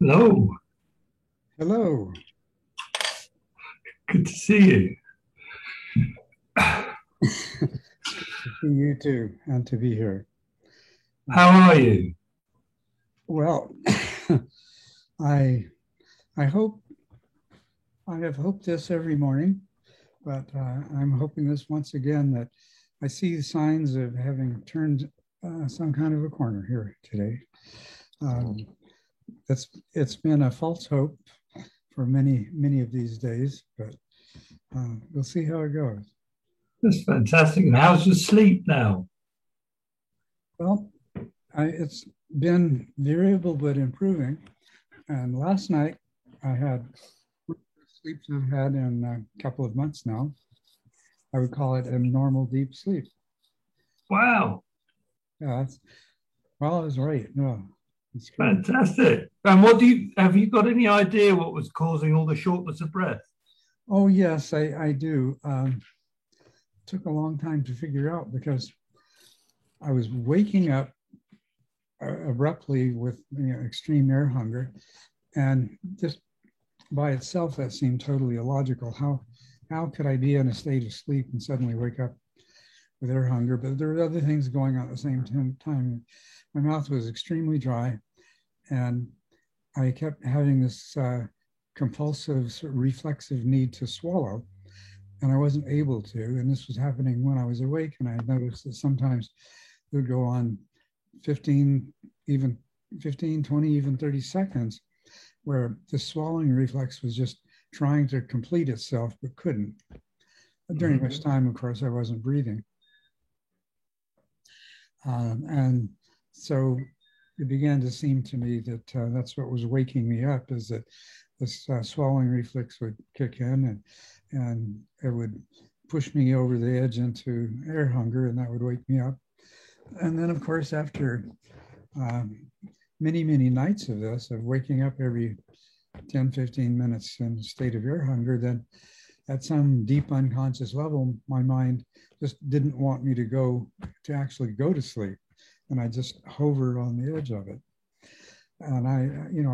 Hello, Hello. good to see you. To see you too, and to be here. How are you? Well, I I hope I have hoped this every morning, but I'm hoping this once again that I see signs of having turned some kind of a corner here today. Um, it's been a false hope for many of these days, but we'll see how it goes. That's fantastic. And how's your sleep now? Well, it's been variable but improving. And last night I had sleep I've had in a couple of months now. I would call it a normal deep sleep. Wow, Yeah, well, I was right. No, it's good. fantastic. And what do you have you got any idea what was causing all the shortness of breath? Oh, yes, I do. Took a long time to figure out because I was waking up abruptly with extreme air hunger. And just by itself, that seemed totally illogical. How could I be in a state of sleep and suddenly wake up with air hunger? But there were other things going on at the same time. My mouth was extremely dry, and I kept having this compulsive, sort of reflexive need to swallow, and I wasn't able to. And this was happening when I was awake, and I noticed that sometimes it would go on 15, even 15, 20, even 30 seconds, where the swallowing reflex was just trying to complete itself but couldn't. During which Mhm. time, of course, I wasn't breathing. And so it began to seem to me that that's what was waking me up, is that this swallowing reflex would kick in, and it would push me over the edge into air hunger, and that would wake me up. And then, of course, after um, many nights of this, of waking up every 10, 15 minutes in a state of air hunger, then at some deep unconscious level, my mind just didn't want me to actually go to sleep. And I just hovered on the edge of it. And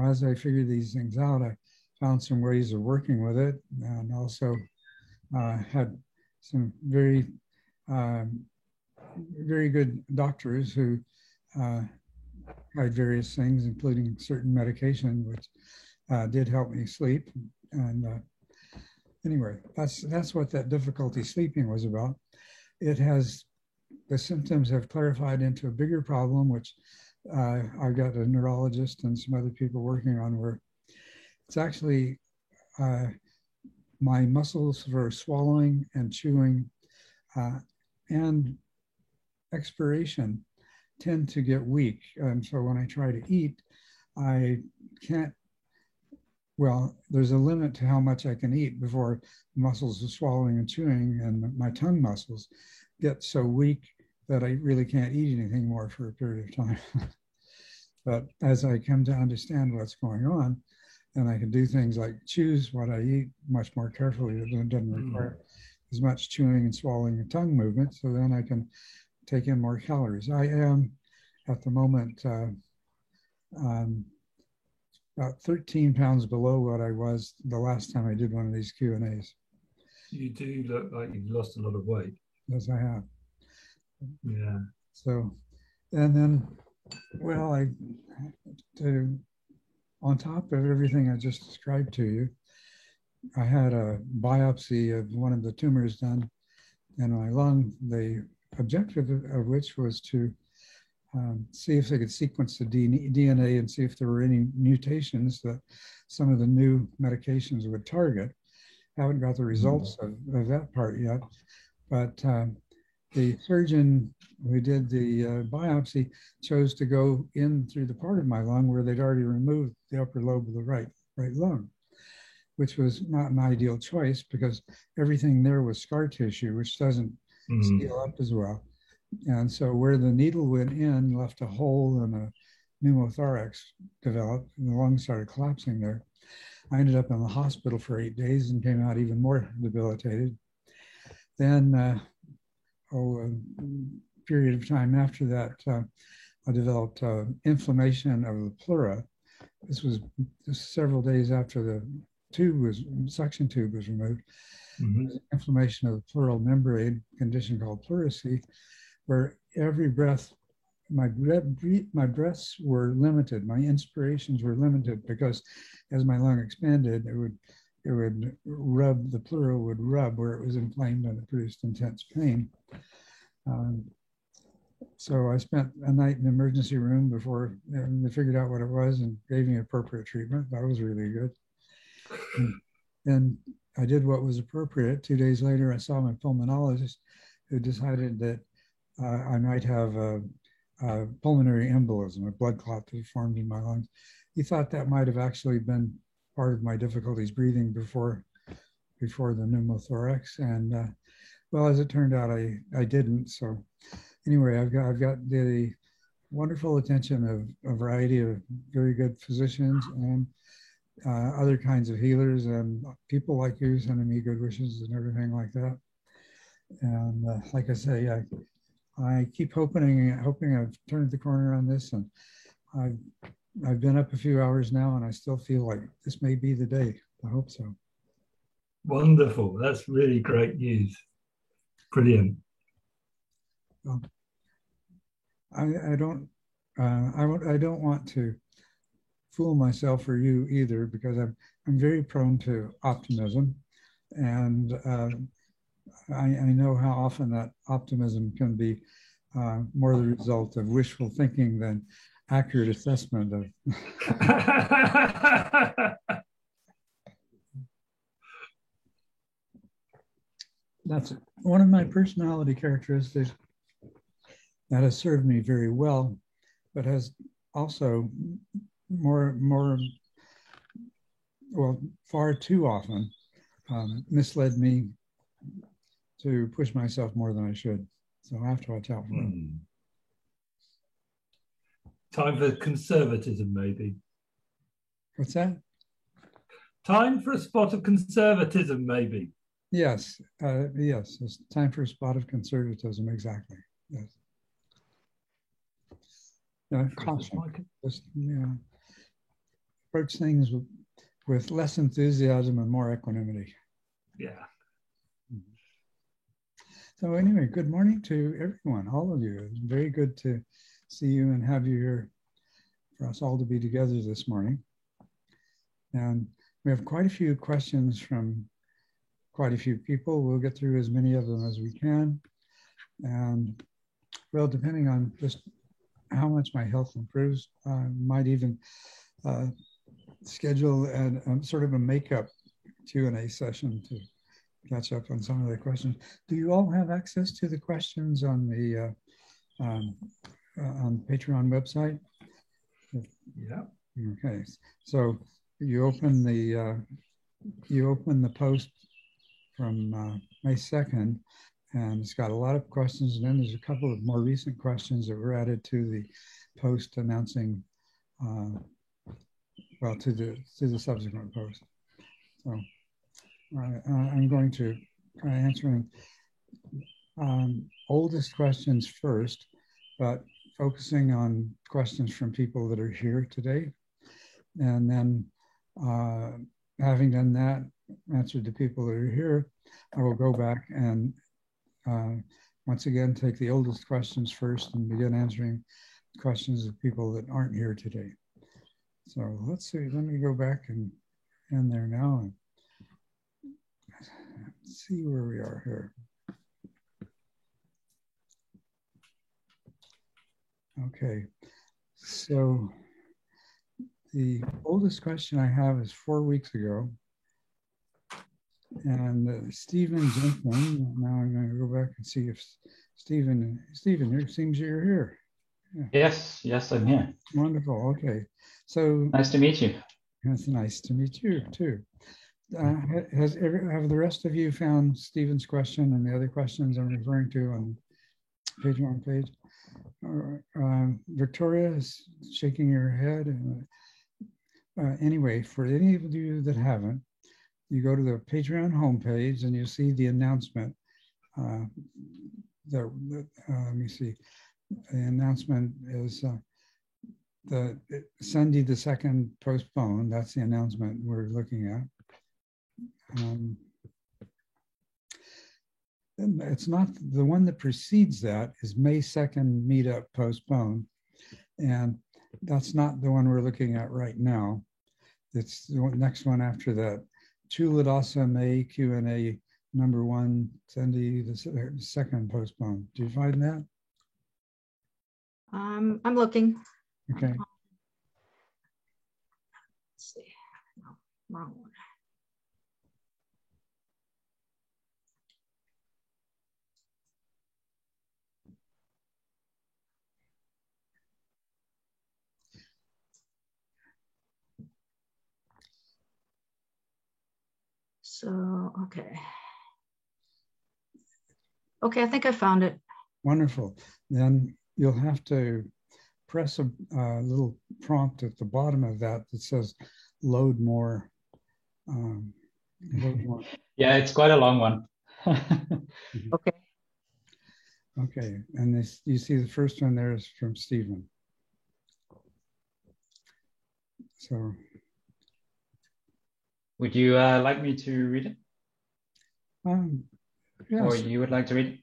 as I figured these things out, I found some ways of working with it, and also had some um, very good doctors who uh, tried various things, including certain medication, which did help me sleep. And anyway, that's what that difficulty sleeping was about. It has The symptoms have clarified into a bigger problem, which I've got a neurologist and some other people working on, where it's actually uh, my muscles for swallowing and chewing uh, and expiration tend to get weak. And so when I try to eat, I can't, well, there's a limit to how much I can eat before the muscles of swallowing and chewing and my tongue muscles get so weak that I really can't eat anything more for a period of time. But as I come to understand what's going on, and I can do things like choose what I eat much more carefully, it doesn't Mm. require as much chewing and swallowing and tongue movement. So then I can take in more calories. I am at the moment um, about 13 pounds below what I was the last time I did one of these Q&As, You do look like you've lost a lot of weight. as I have. Yeah. So, and then, well, to, on top of everything I just described to you, I had a biopsy of one of the tumors done in my lung, the objective of which was to see if they could sequence the DNA and see if there were any mutations that some of the new medications would target. Haven't got the Mhm. results of that part yet, but the surgeon who did the biopsy chose to go in through the part of my lung where they'd already removed the upper lobe of the right lung, which was not an ideal choice because everything there was scar tissue, which doesn't Mm. seal up as well. And so where the needle went in left a hole, and a pneumothorax developed, and the lungs started collapsing there. I ended up in the hospital for 8 days and came out even more debilitated. Then, a period of time after that, I developed inflammation of the pleura, this was just several days after the suction tube was removed. Mhm. Inflammation of the pleural membrane, condition called pleurisy, where every breath, my breaths were limited. My inspirations were limited because as my lung expanded, it would rub, the pleural would rub where it was inflamed and it produced intense pain. So I spent a night in the emergency room before they figured out what it was and gave me appropriate treatment. That was really good. And I did what was appropriate. 2 days later, I saw my pulmonologist, who decided that I might have a pulmonary embolism, a blood clot that formed in my lungs. He thought that might have actually been part of my difficulties breathing before the pneumothorax. And well, as it turned out, I didn't. So anyway, I've got the wonderful attention of a variety of very good physicians and other kinds of healers and people like you sending me good wishes and everything like that. And like I say, I keep hoping I've turned the corner on this, and I've been up a few hours now, and I still feel like this may be the day. I hope so. Wonderful. That's really great news. Brilliant. Well, I don't want to fool myself or you either, because I'm very prone to optimism, and I know how often that optimism can be more the result of wishful thinking than accurate assessment of. That's one of my personality characteristics that has served me very well, but has also far too often misled me to push myself more than I should. So I have to watch out for it. Time for conservatism, maybe. What's that? Time for a spot of conservatism, maybe. Yes, yes. It's time for a spot of conservatism. Exactly. Yes. Caution. Just, approach things with less enthusiasm and more equanimity. Yeah. So anyway, good morning to everyone, all of you. It's very good to see you and have you here for us all to be together this morning. And we have quite a few questions from quite a few people. We'll get through as many of them as we can. And well, depending on just how much my health improves, might even schedule sort of a makeup Q&A session to catch up on some of the questions. Do you all have access to the questions on the Patreon website? Yeah. Okay. So you open the post from May 2nd, and it's got a lot of questions. And then there's a couple of more recent questions that were added to the post announcing, to the subsequent post. So I'm going to try answering oldest questions first, but focusing on questions from people that are here today. And then having done that, answered to people that are here, I will go back and once again take the oldest questions first and begin answering questions of people that aren't here today. So let's see, let me go back and in there now and see where we are here. Okay, so the oldest question I have is 4 weeks ago. And Stephen Jenkins, now I'm going to go back and see if Stephen, it seems you're here. Yeah. Yes, I'm here. Wonderful, okay. So nice to meet you. It's nice to meet you too. Have the rest of you found Stephen's question and the other questions I'm referring to on page 1 page? Victoria is shaking her head. Anyway, for any of you that haven't, you go to the Patreon homepage and you see the announcement. Let me see. The announcement is Sunday the 2nd postponed. That's the announcement we're looking at. It's not the one that precedes that is May 2nd meetup postponed. And that's not the one we're looking at right now. It's the next one after that. Chuladasa May Q&A number 1, Sunday the 2nd postponed. Do you find that? I'm looking. Okay. Let's see. No, wrong one. So, okay. Okay, I think I found it. Wonderful. Then you'll have to press a little prompt at the bottom of that that says load more. Load more. Yeah, it's quite a long one. Okay. Okay, and this, you see the first one there is from Stephen. So. Would you like me to read it? Yes. Or you would like to read it?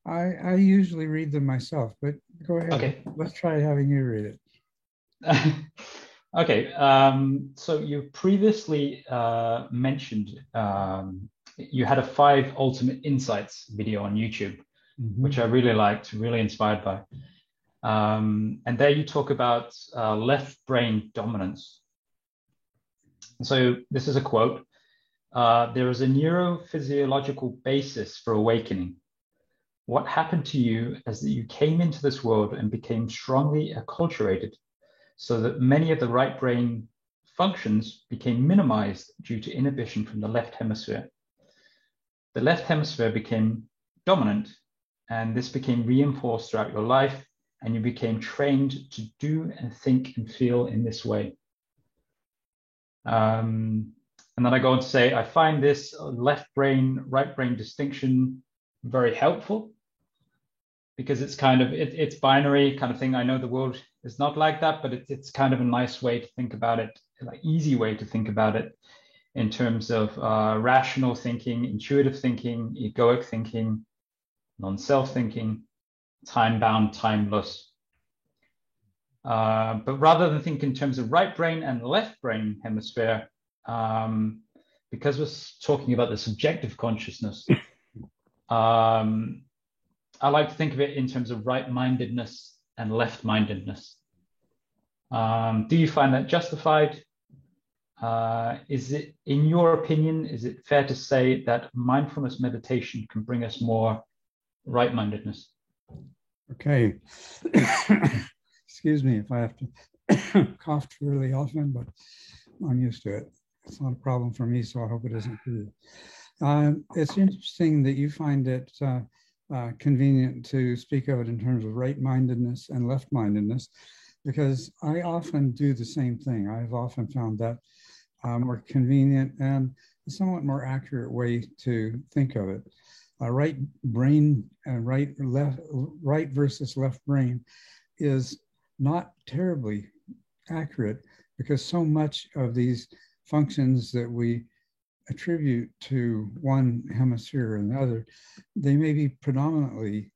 I usually read them myself, but go ahead. Okay. Let's try having you read it. Okay. So you previously mentioned you had a 5 ultimate insights video on YouTube, which I really liked, really inspired by. And there you talk about left brain dominance. So this is a quote. There is a neurophysiological basis for awakening. What happened to you is that you came into this world and became strongly acculturated, so that many of the right brain functions became minimized due to inhibition from the left hemisphere. The left hemisphere became dominant, and this became reinforced throughout your life, and you became trained to do and think and feel in this way. And then I go on to say, I find this left brain, right brain distinction very helpful, because it's kind of, it's binary kind of thing. I know the world is not like that, but it's kind of a nice way to think about it, like easy way to think about it in terms of rational thinking, intuitive thinking, egoic thinking, non-self thinking, time-bound, timeless. But rather than think in terms of right brain and left brain hemisphere, because we're talking about the subjective consciousness, I like to think of it in terms of right-mindedness and left-mindedness. Do you find that justified? Is it, in your opinion, is it fair to say that mindfulness meditation can bring us more right-mindedness? Okay. Excuse me if I have to cough really often, but I'm used to it. It's not a problem for me, so I hope it isn't for you. It's interesting that you find it convenient to speak of it in terms of right-mindedness and left-mindedness, because I often do the same thing. I've often found that more convenient and a somewhat more accurate way to think of it. Right brain and right versus left brain is not terribly accurate, because so much of these functions that we attribute to one hemisphere or another, they may be predominantly,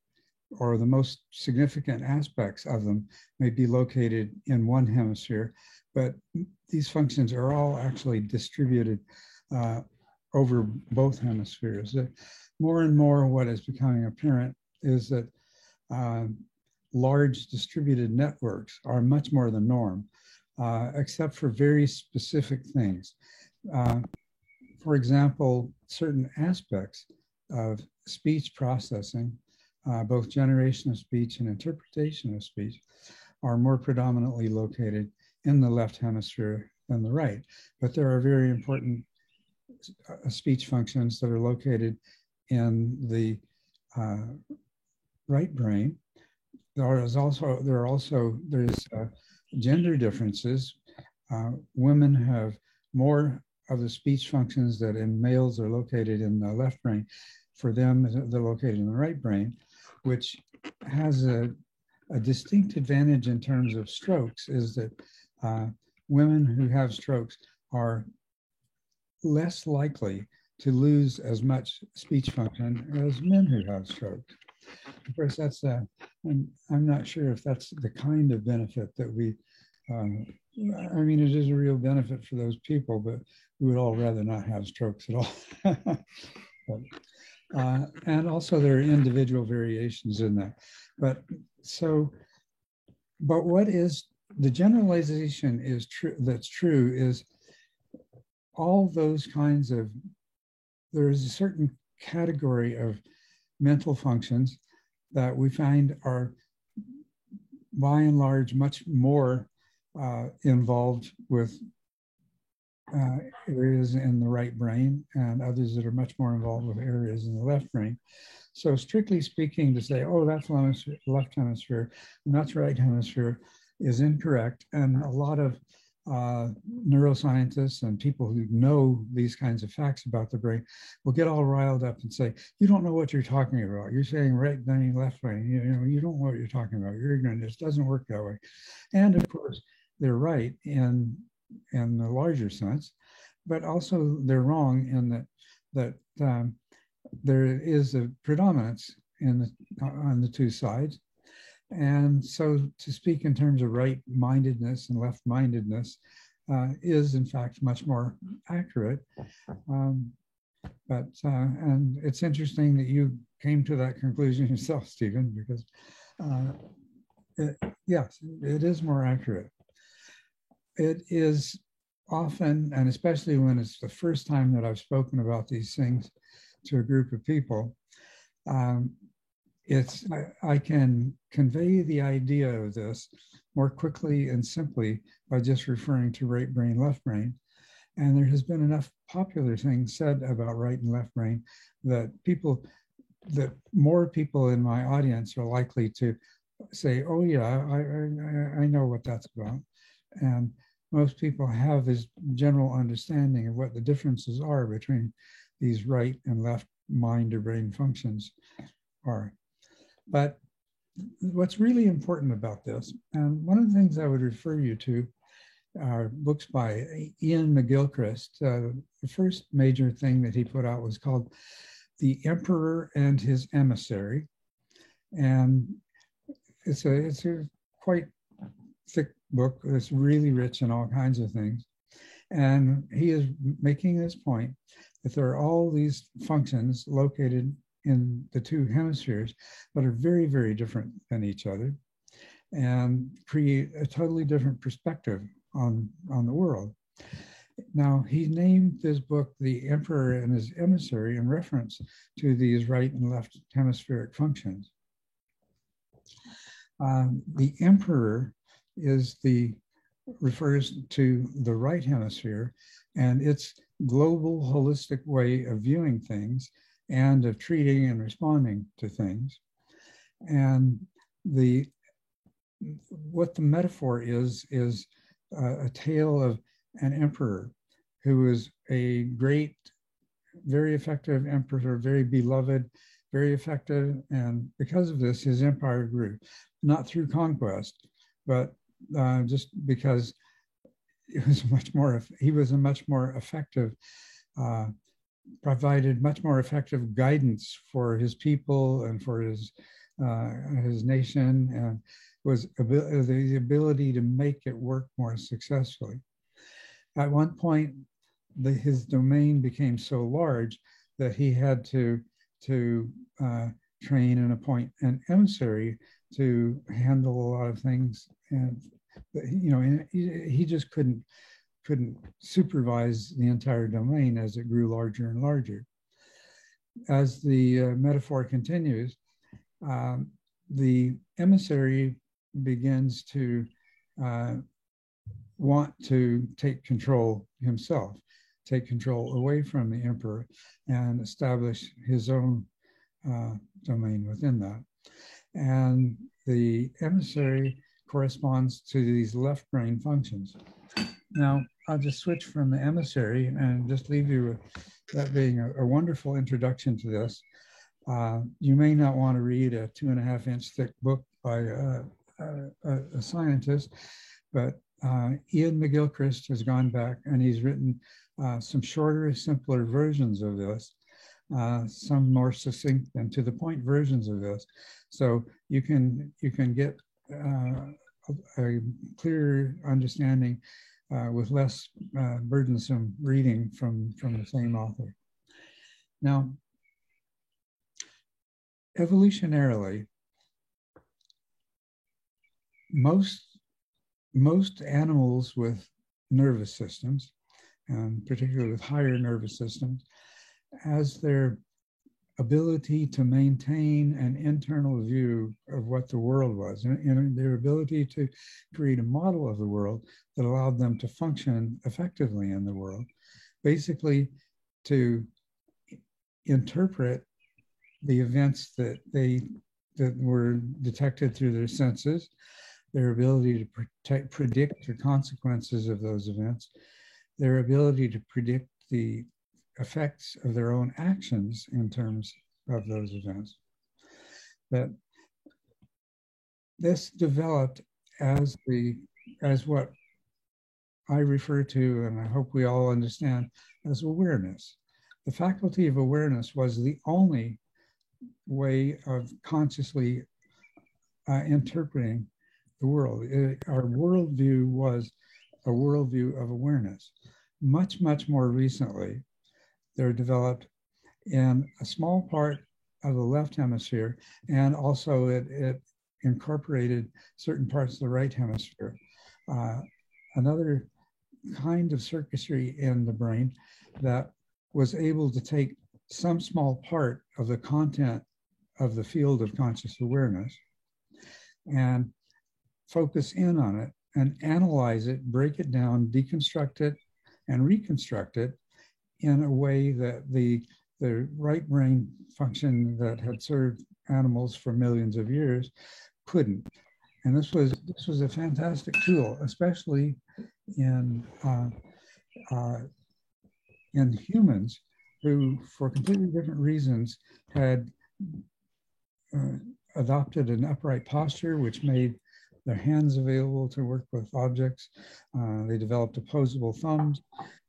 or the most significant aspects of them may be located in one hemisphere, but these functions are all actually distributed over both hemispheres. More and more what is becoming apparent is that large distributed networks are much more the norm, except for very specific things. For example, certain aspects of speech processing, both generation of speech and interpretation of speech, are more predominantly located in the left hemisphere than the right. But there are very important speech functions that are located in the right brain. There's gender differences. Women have more of the speech functions that in males are located in the left brain. For them, they're located in the right brain, which has a a distinct advantage in terms of strokes is that women who have strokes are less likely to lose as much speech function as men who have strokes. Of course, that's I'm not sure if that's the kind of benefit that we, I mean, it is a real benefit for those people, but we would all rather not have strokes at all. But, and also there are individual variations in that. But what is the generalization is true, that's true is all those kinds of, there is a certain category of mental functions that we find are by and large much more involved with areas in the right brain, and others that are much more involved with areas in the left brain. So strictly speaking, to say, oh, that's left hemisphere and that's right hemisphere is incorrect. And a lot of neuroscientists and people who know these kinds of facts about the brain will get all riled up and say, you don't know what you're talking about. You're saying right brain, left brain. You know, you don't know what you're talking about. You're ignorant. This doesn't work that way. And of course, they're right in the larger sense, but also they're wrong in that there is a predominance on the two sides. And so to speak in terms of right-mindedness and left-mindedness is in fact much more accurate. And it's interesting that you came to that conclusion yourself, Stephen, because yes, it is more accurate. It is often, and especially when it's the first time that I've spoken about these things to a group of people, I can convey the idea of this more quickly and simply by just referring to right brain, left brain. And there has been enough popular things said about right and left brain that more people in my audience are likely to say, oh yeah, I know what that's about. And most people have this general understanding of what the differences are between these right and left mind or brain functions are. But what's really important about this, and one of the things I would refer you to are books by Ian McGilchrist. The first major thing that he put out was called The Emperor and His Emissary. And it's a quite thick book. It's really rich in all kinds of things. And he is making this point that there are all these functions located in the two hemispheres, but are very, very different than each other and create a totally different perspective on the world. Now, he named this book The Emperor and His Emissary in reference to these right and left hemispheric functions. The emperor refers to the right hemisphere and its global holistic way of viewing things and of treating and responding to things. And what the metaphor is a tale of an emperor who was a great, very effective emperor, very beloved, very effective. And because of this, his empire grew, not through conquest, but just because he was a much more effective, provided much more effective guidance for his people and for his nation, and was the ability to make it work more successfully. At one point, his domain became so large that he had to train and appoint an emissary to handle a lot of things, and he just couldn't supervise the entire domain as it grew larger and larger. As the metaphor continues, the emissary begins to want to take control himself, take control away from the emperor and establish his own domain within that. And the emissary corresponds to these left brain functions. Now, I'll just switch from the emissary and just leave you with that being a wonderful introduction to this. You may not want to read a 2.5-inch thick book by a scientist, but Ian McGilchrist has gone back and he's written some shorter, simpler versions of this, some more succinct and to the point versions of this. So you can get a clearer understanding with less burdensome reading from the same author. Now, evolutionarily, most animals with nervous systems, and particularly with higher nervous systems, as their ability to maintain an internal view of what the world was, and their ability to create a model of the world that allowed them to function effectively in the world, basically to interpret the events that were detected through their senses, their ability to predict the consequences of those events, their ability to predict the effects of their own actions in terms of those events. That this developed as what I refer to, and I hope we all understand, as awareness. The faculty of awareness was the only way of consciously interpreting the world. Our worldview was a worldview of awareness. Much, much more recently, they're developed in a small part of the left hemisphere, and also it incorporated certain parts of the right hemisphere. Another kind of circuitry in the brain that was able to take some small part of the content of the field of conscious awareness and focus in on it and analyze it, break it down, deconstruct it, and reconstruct it in a way that the right brain function that had served animals for millions of years couldn't. And this was a fantastic tool, especially in humans who, for completely different reasons, had adopted an upright posture, which made their hands available to work with objects. They developed opposable thumbs,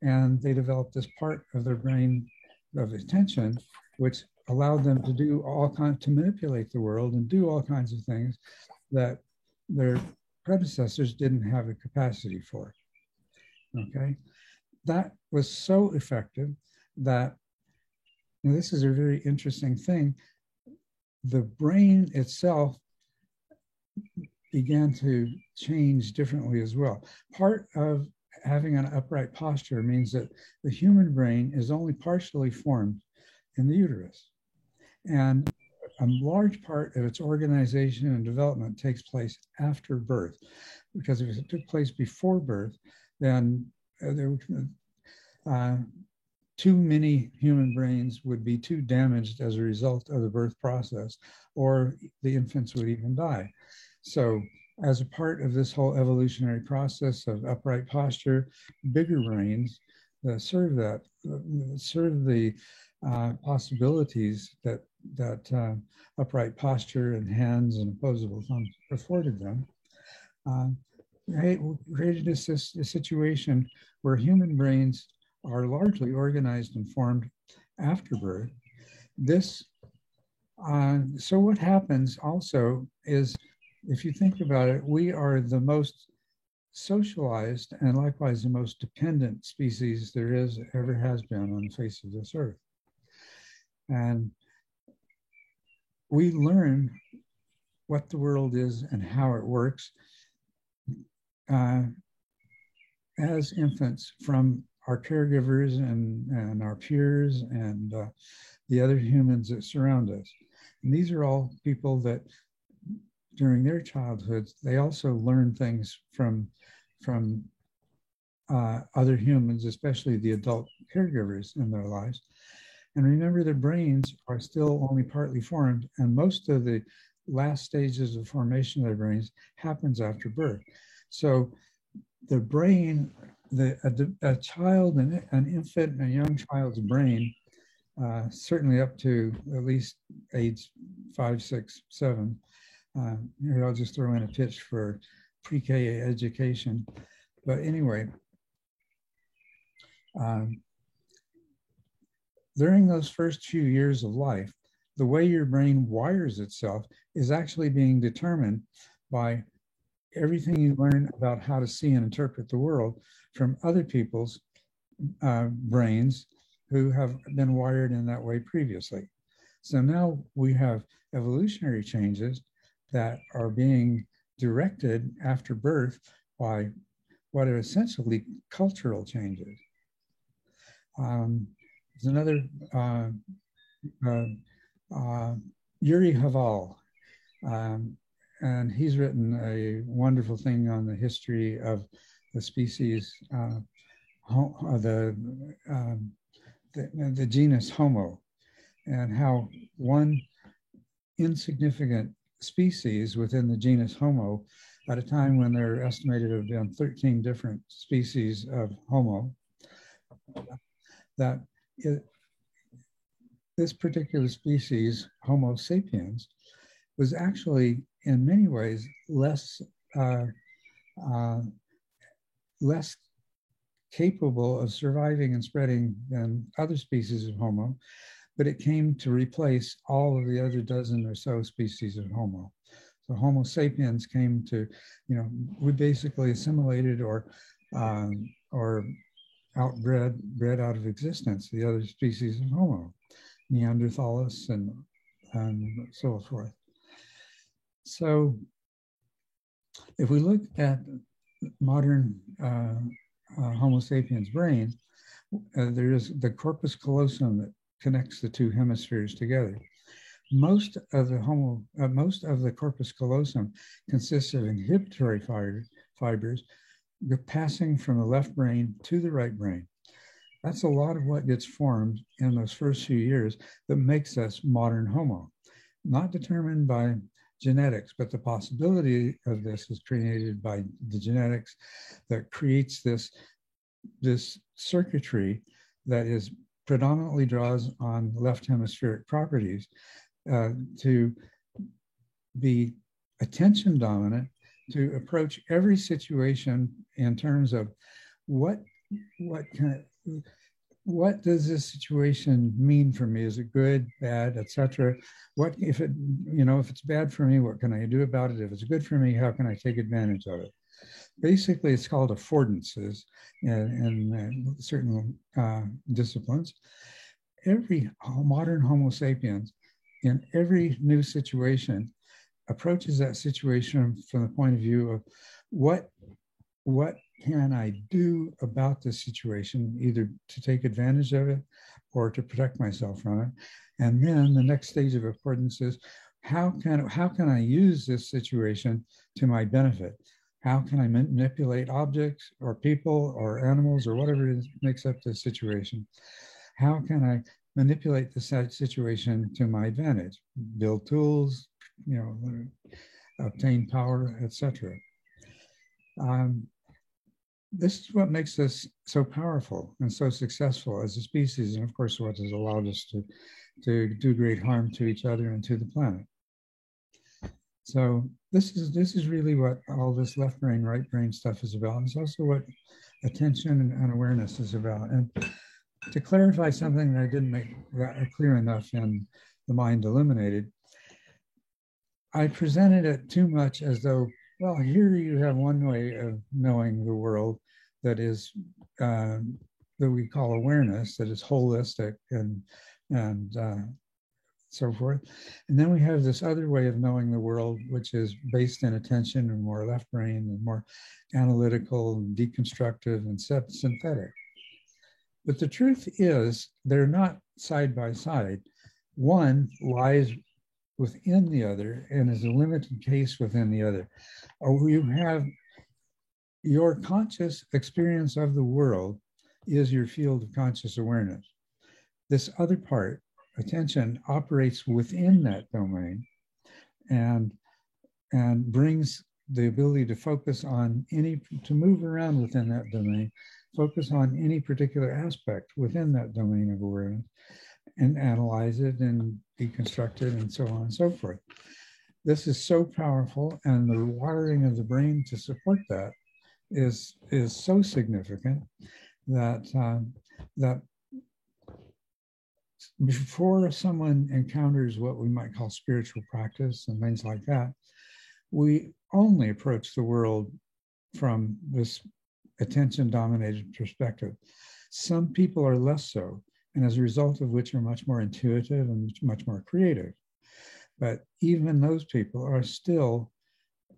and they developed this part of their brain of attention, which allowed them to do to manipulate the world and do all kinds of things that their predecessors didn't have the capacity for. Okay, that was so effective that, and this is a very interesting thing, the brain itself began to change differently as well. Part of having an upright posture means that the human brain is only partially formed in the uterus. And a large part of its organization and development takes place after birth, because if it took place before birth, then too many human brains would be too damaged as a result of the birth process, or the infants would even die. So as a part of this whole evolutionary process of upright posture, bigger brains serve the possibilities that upright posture and hands and opposable thumbs afforded them. Created a situation where human brains are largely organized and formed after birth. So what happens also is, if you think about it, we are the most socialized and likewise the most dependent species there ever has been on the face of this earth. And we learn what the world is and how it works as infants from our caregivers and our peers and the other humans that surround us. And these are all people that during their childhoods, they also learn things from other humans, especially the adult caregivers in their lives. And remember, their brains are still only partly formed, and most of the last stages of formation of their brains happens after birth. So the brain, a child, an infant, and a young child's brain, certainly up to at least age 5, 6, 7, Here, I'll just throw in a pitch for pre-K education. But anyway, during those first few years of life, the way your brain wires itself is actually being determined by everything you learn about how to see and interpret the world from other people's brains who have been wired in that way previously. So now we have evolutionary changes that are being directed after birth by what are essentially cultural changes. There's another, Yuri Haval, and he's written a wonderful thing on the history of the species, the genus Homo, and how one insignificant species within the genus Homo, at a time when there are estimated to have been 13 different species of Homo, that this particular species, Homo sapiens, was actually in many ways less capable of surviving and spreading than other species of Homo, but it came to replace all of the other dozen or so species of Homo. So Homo sapiens came to, we basically assimilated or bred out of existence the other species of Homo, Neanderthals and so forth. So if we look at modern Homo sapiens brain, there is the corpus callosum that connects the two hemispheres together. Most of the corpus callosum consists of inhibitory fibers passing from the left brain to the right brain. That's a lot of what gets formed in those first few years that makes us modern Homo. Not determined by genetics, but the possibility of this is created by the genetics that creates this circuitry that is predominantly draws on left hemispheric properties to be attention dominant, to approach every situation in terms of what does this situation mean for me? Is it good, bad, etc.? What if it's bad for me, what can I do about it? If it's good for me, how can I take advantage of it? Basically, it's called affordances in certain disciplines. Every modern Homo sapiens, in every new situation, approaches that situation from the point of view of what can I do about this situation, either to take advantage of it or to protect myself from it. And then the next stage of affordance is how can I use this situation to my benefit? How can I manipulate objects or people or animals or whatever it is makes up the situation? How can I manipulate the situation to my advantage? Build tools, obtain power, etc. This is what makes us so powerful and so successful as a species, and of course, what has allowed us to do great harm to each other and to the planet. So this is really what all this left brain, right brain stuff is about. And it's also what attention and awareness is about. And to clarify something that I didn't make clear enough in The Mind Illuminated, I presented it too much as though, well, here you have one way of knowing the world that is that we call awareness, that is holistic and so forth. And then we have this other way of knowing the world, which is based in attention and more left brain and more analytical and deconstructive and synthetic. But the truth is, they're not side by side. One lies within the other and is a limited case within the other. Or you have your conscious experience of the world is your field of conscious awareness. This other part, attention, operates within that domain and brings the ability to focus on to move around within that domain, focus on any particular aspect within that domain of awareness and analyze it and deconstruct it and so on and so forth. this is so powerful, and the wiring of the brain to support that is so significant that that before someone encounters what we might call spiritual practice and things like that, we only approach the world from this attention-dominated perspective. Some people are less so, and as a result of which are much more intuitive and much more creative. But even those people are still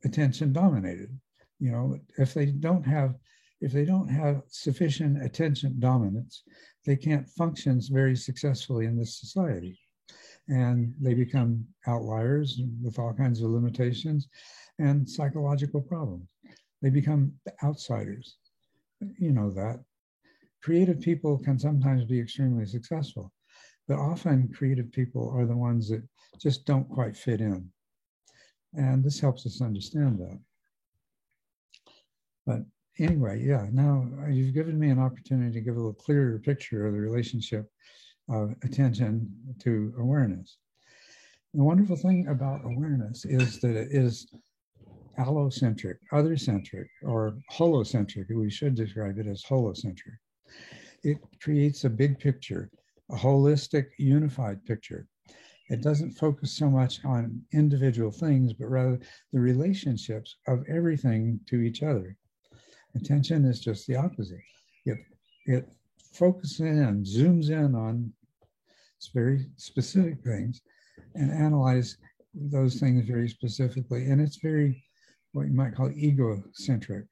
attention-dominated. You know, if they don't have sufficient attention dominance, they can't function very successfully in this society. And they become outliers with all kinds of limitations and psychological problems. They become outsiders. You know that. Creative people can sometimes be extremely successful, but often creative people are the ones that just don't quite fit in. And this helps us understand that. But anyway, yeah, now you've given me an opportunity to give a little clearer picture of the relationship of attention to awareness. The wonderful thing about awareness is that it is allocentric, other-centric, or holocentric. We should describe it as holocentric. It creates a big picture, a holistic, unified picture. It doesn't focus so much on individual things, but rather the relationships of everything to each other. Attention is just the opposite. It focuses in and zooms in on very specific things and analyze those things very specifically. And it's very, what you might call egocentric.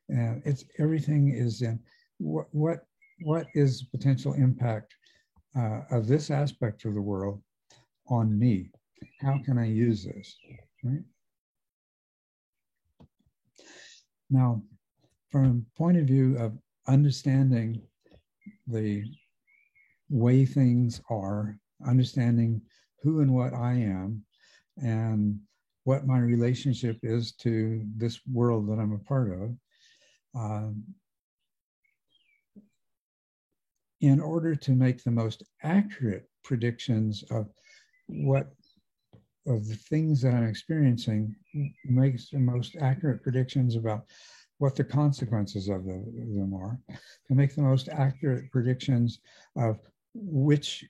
And it's everything is in what is the potential impact of this aspect of the world on me? How can I use this, right? Now, from a point of view of understanding the way things are, understanding who and what I am, and what my relationship is to this world that I'm a part of, in order to make the most accurate predictions of the things that I'm experiencing, makes the most accurate predictions about what the consequences of them are, to make the most accurate predictions of which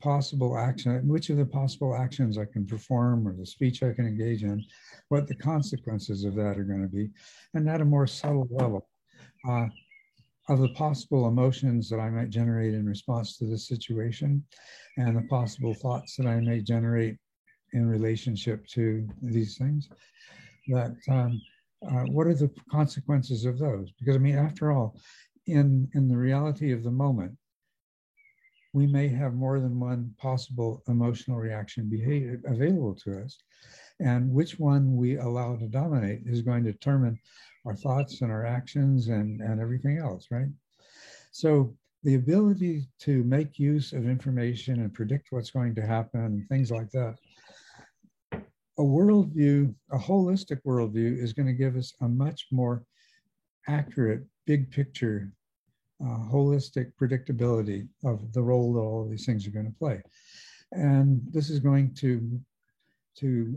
of the possible actions I can perform or the speech I can engage in, what the consequences of that are going to be, and at a more subtle level, of the possible emotions that I might generate in response to this situation, and the possible thoughts that I may generate in relationship to these things. That what are the consequences of those? Because I mean, after all, in the reality of the moment, we may have more than one possible emotional reaction available to us, and which one we allow to dominate is going to determine our thoughts and our actions and everything else, right? So the ability to make use of information and predict what's going to happen and things like that, a worldview, a holistic worldview, is going to give us a much more accurate, big picture, holistic predictability of the role that all of these things are going to play. And this is going to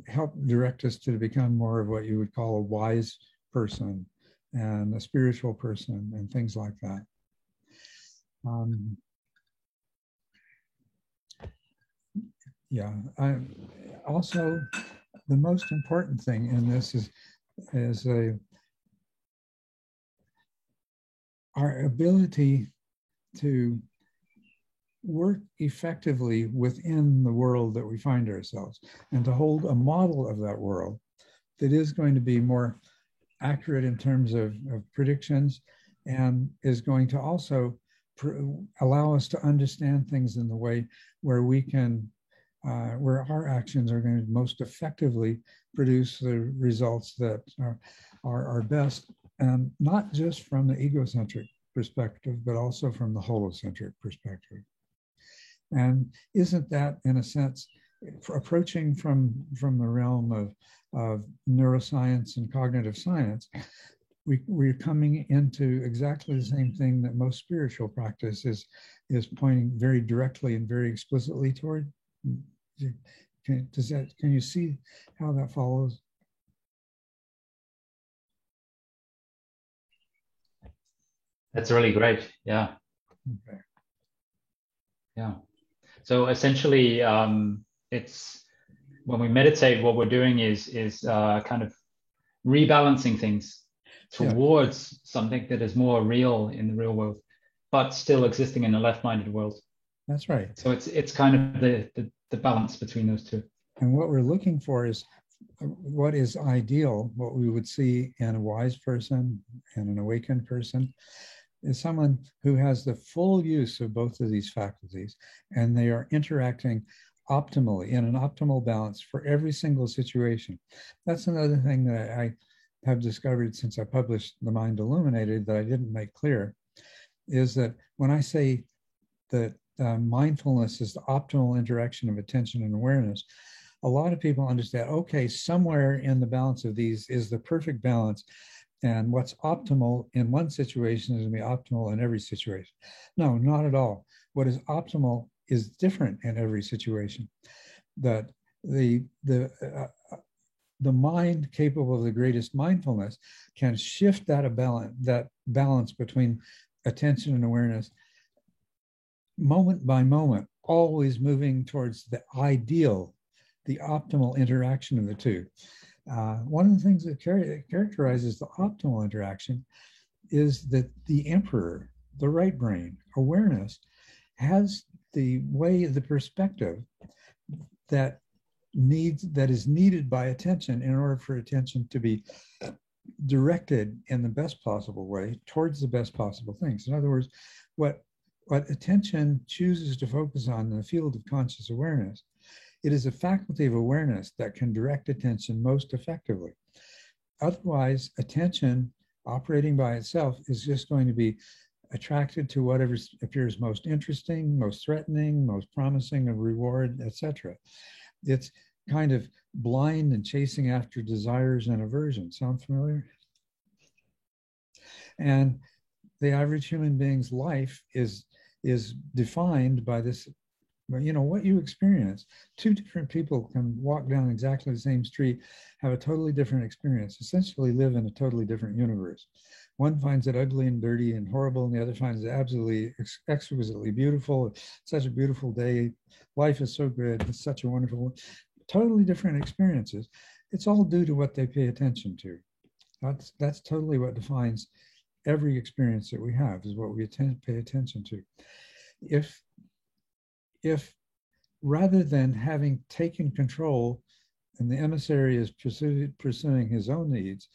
help direct us to become more of what you would call a wise person and a spiritual person and things like that. Also, the most important thing in this is our ability to work effectively within the world that we find ourselves, and to hold a model of that world that is going to be more accurate in terms of predictions, and is going to also allow us to understand things in the way where we can, where our actions are going to most effectively produce the results that are best, and not just from the egocentric perspective, but also from the holocentric perspective. And isn't that, in a sense, approaching from the realm of neuroscience and cognitive science, we're coming into exactly the same thing that most spiritual practice is pointing very directly and very explicitly toward. Can you see how that follows? That's really great. Yeah. Okay. Yeah. So essentially, it's when we meditate, what we're doing is kind of rebalancing things towards something that is more real in the real world, but still existing in a left-minded world. That's right. So it's kind of the balance between those two. And what we're looking for is what is ideal, what we would see in a wise person and an awakened person, is someone who has the full use of both of these faculties, and they are interacting optimally in an optimal balance for every single situation. That's another thing that I have discovered since I published The Mind Illuminated that I didn't make clear, is that when I say that mindfulness is the optimal interaction of attention and awareness, a lot of people understand, okay, somewhere in the balance of these is the perfect balance, and what's optimal in one situation is going to be optimal in every situation. No, not at all. What is optimal is different in every situation. That the mind capable of the greatest mindfulness can shift that balance between attention and awareness moment by moment, always moving towards the ideal, the optimal interaction of the two. One of the things that characterizes the optimal interaction is that the emperor, the right brain, awareness, has the way, the perspective that is needed by attention in order for attention to be directed in the best possible way towards the best possible things. In other words, what attention chooses to focus on in the field of conscious awareness, it is a faculty of awareness that can direct attention most effectively. Otherwise, attention operating by itself is just going to be attracted to whatever appears most interesting, most threatening, most promising of reward, etc. It's kind of blind and chasing after desires and aversion. Sound familiar? And the average human being's life is defined by this, you know, what you experience. Two different people can walk down exactly the same street, have a totally different experience, essentially live in a totally different universe. One finds it ugly and dirty and horrible, and the other finds it absolutely exquisitely beautiful. Such a beautiful day. Life is so good. It's such a wonderful, totally different experiences. It's all due to what they pay attention to. That's totally what defines every experience that we have, is what we pay attention to. If rather than having taken control and the emissary is pursuing his own needs,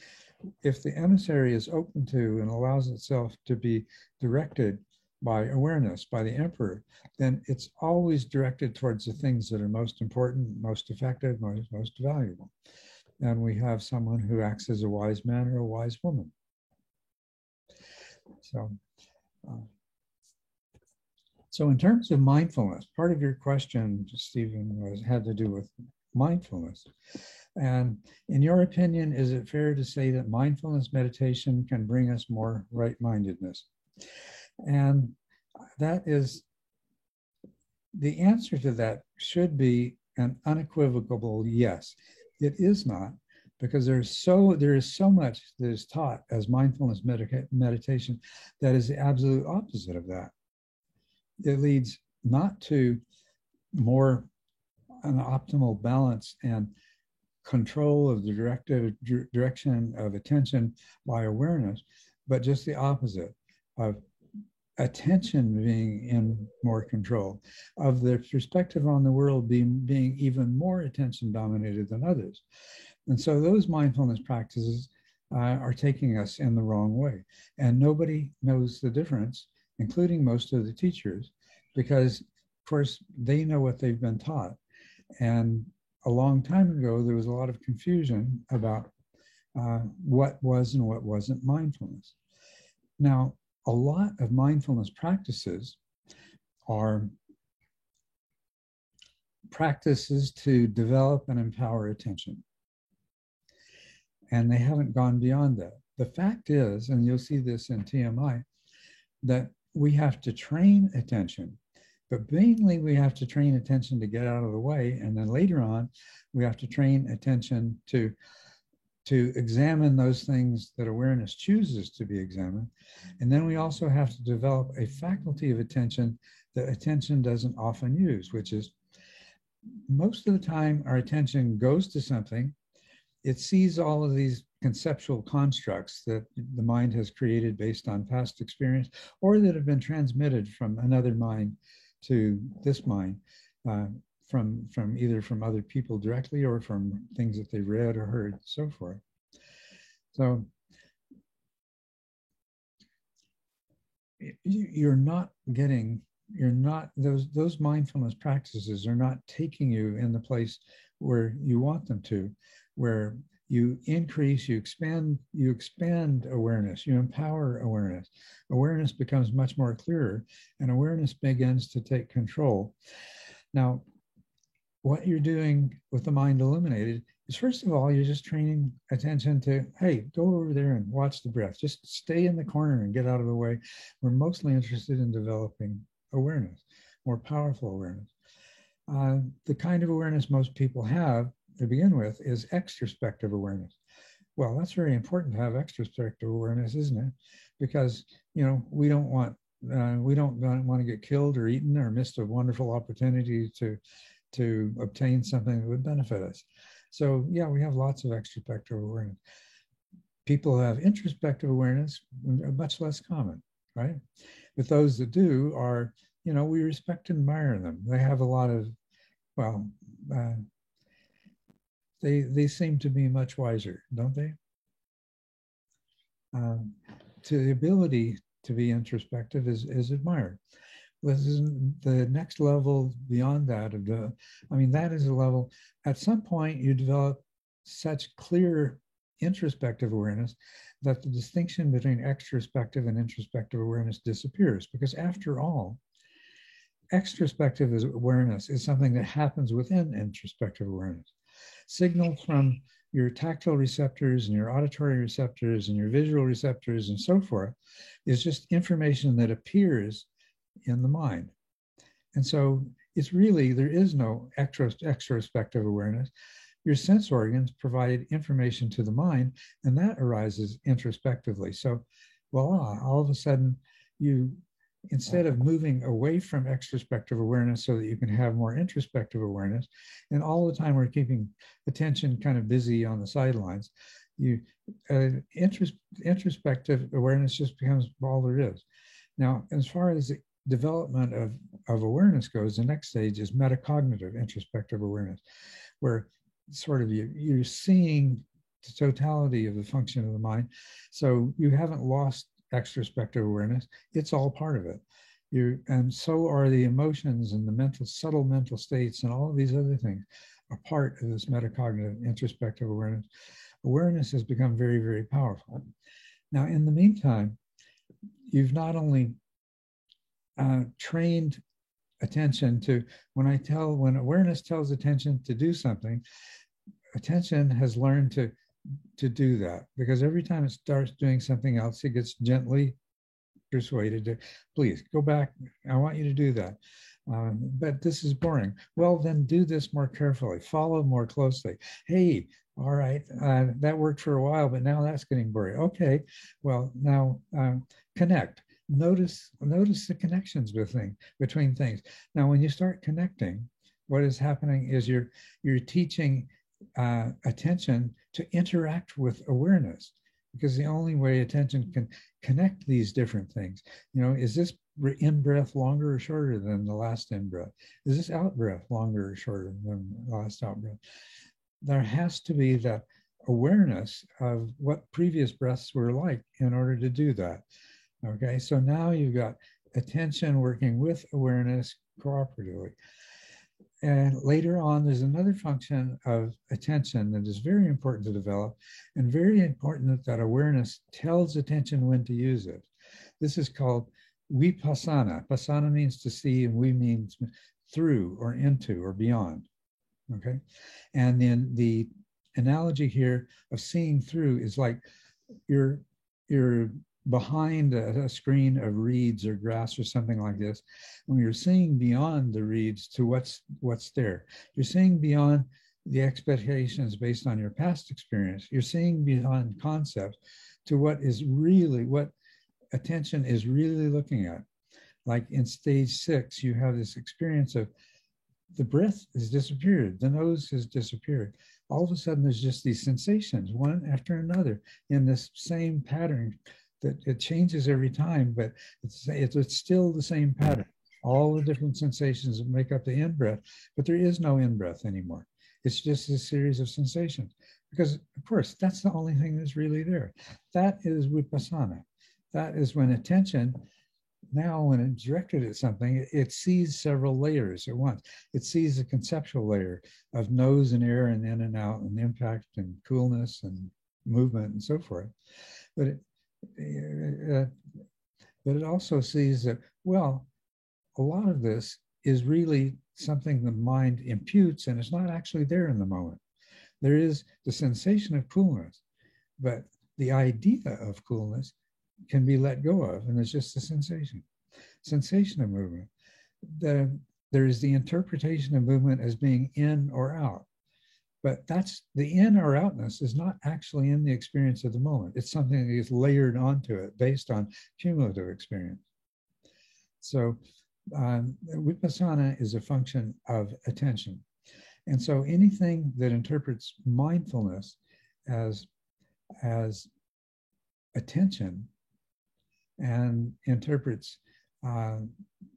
if the emissary is open to and allows itself to be directed by awareness, by the emperor, then it's always directed towards the things that are most important, most effective, most valuable. And we have someone who acts as a wise man or a wise woman. So in terms of mindfulness, part of your question, Stephen, had to do with mindfulness. And in your opinion, is it fair to say that mindfulness meditation can bring us more right-mindedness? And that is, the answer to that should be an unequivocal yes. It is not, because there is so much that is taught as mindfulness meditation that is the absolute opposite of that. It leads not to more an optimal balance and control of the direction of attention by awareness, but just the opposite, of attention being in more control, of the perspective on the world being even more attention dominated than others. And so those mindfulness practices are taking us in the wrong way. And nobody knows the difference, including most of the teachers, because, of course, they know what they've been taught. And a long time ago, there was a lot of confusion about what was and what wasn't mindfulness. Now, a lot of mindfulness practices are practices to develop and empower attention. And they haven't gone beyond that. The fact is, and you'll see this in TMI, that we have to train attention But mainly we have to train attention to get out of the way. And then later on, we have to train attention to examine those things that awareness chooses to be examined. And then we also have to develop a faculty of attention that attention doesn't often use, which is most of the time our attention goes to something. It sees all of these conceptual constructs that the mind has created based on past experience or that have been transmitted from another mind to this mind, from either from other people directly or from things that they've read or heard, so forth. So those mindfulness practices are not taking you in the place where you want them to, where you increase, you expand awareness, you empower awareness. Awareness becomes much more clearer, and awareness begins to take control. Now, what you're doing with the mind illuminated is, first of all, you're just training attention to, hey, go over there and watch the breath. Just stay in the corner and get out of the way. We're mostly interested in developing awareness, more powerful awareness. The kind of awareness most people have to begin with is extrospective awareness. Well, that's very important to have extrospective awareness, isn't it? Because, you know, we don't want to get killed or eaten or miss a wonderful opportunity to obtain something that would benefit us. So yeah, we have lots of extrospective awareness. People who have introspective awareness are much less common, right? But those that do are, you know, we respect and admire them. They have a lot of, well, they seem to be much wiser, don't they? To the ability to be introspective is admired. This is the next level beyond that of the, I mean, that is a level, at some point you develop such clear introspective awareness that the distinction between extrospective and introspective awareness disappears, because after all, extrospective awareness is something that happens within introspective awareness. Signals from your tactile receptors and your auditory receptors and your visual receptors and so forth is just information that appears in the mind. And so it's really, there is no extrospective awareness. Your sense organs provide information to the mind, and that arises introspectively. So voila, all of a sudden you, instead of moving away from extrospective awareness so that you can have more introspective awareness, and all the time we're keeping attention kind of busy on the sidelines, introspective awareness just becomes all there is. Now, as far as the development of awareness goes, the next stage is metacognitive introspective awareness, where sort of you're seeing the totality of the function of the mind. So you haven't lost extrospective awareness, it's all part of it. And so are the emotions and the subtle mental states and all of these other things are part of this metacognitive introspective awareness. Awareness has become very, very powerful. Now, in the meantime, you've not only trained attention to, when awareness tells attention to do something, attention has learned to do that, because every time it starts doing something else, it gets gently persuaded to, please go back, I want you to do that. But this is boring. Well, then do this more carefully, follow more closely. Hey, all right, that worked for a while, but now that's getting boring. Okay, well, now connect. Notice the connections between things. Now, when you start connecting, what is happening is you're teaching attention to interact with awareness, because the only way attention can connect these different things, you know, is this in-breath longer or shorter than the last in-breath? Is this out-breath longer or shorter than the last out-breath? There has to be that awareness of what previous breaths were like in order to do that. Okay, so now you've got attention working with awareness cooperatively. And later on, there's another function of attention that is very important to develop, and very important that awareness tells attention when to use it. This is called vipassana. Passana means to see, and we means through or into or beyond. Okay, and then the analogy here of seeing through is like you're behind a screen of reeds or grass or something like this, when you're seeing beyond the reeds to what's there, you're seeing beyond the expectations based on your past experience. You're seeing beyond concepts to what attention is really looking at. Like in stage 6, you have this experience of the breath has disappeared, the nose has disappeared. All of a sudden, there's just these sensations, one after another, in this same pattern that it changes every time, but it's still the same pattern. All the different sensations that make up the in-breath, but there is no in-breath anymore. It's just a series of sensations. Because, of course, that's the only thing that's really there. That is vipassana. That is when attention, now when it's directed at something, it sees several layers at once. It sees a conceptual layer of nose and air and in and out and impact and coolness and movement and so forth. But it also sees that, well, a lot of this is really something the mind imputes, and it's not actually there in the moment. There is the sensation of coolness, but the idea of coolness can be let go of, and it's just a sensation of movement. There is the interpretation of movement as being in or out, but that's the in or outness is not actually in the experience of the moment. It's something that is layered onto it based on cumulative experience. So vipassana is a function of attention. And so anything that interprets mindfulness as attention and interprets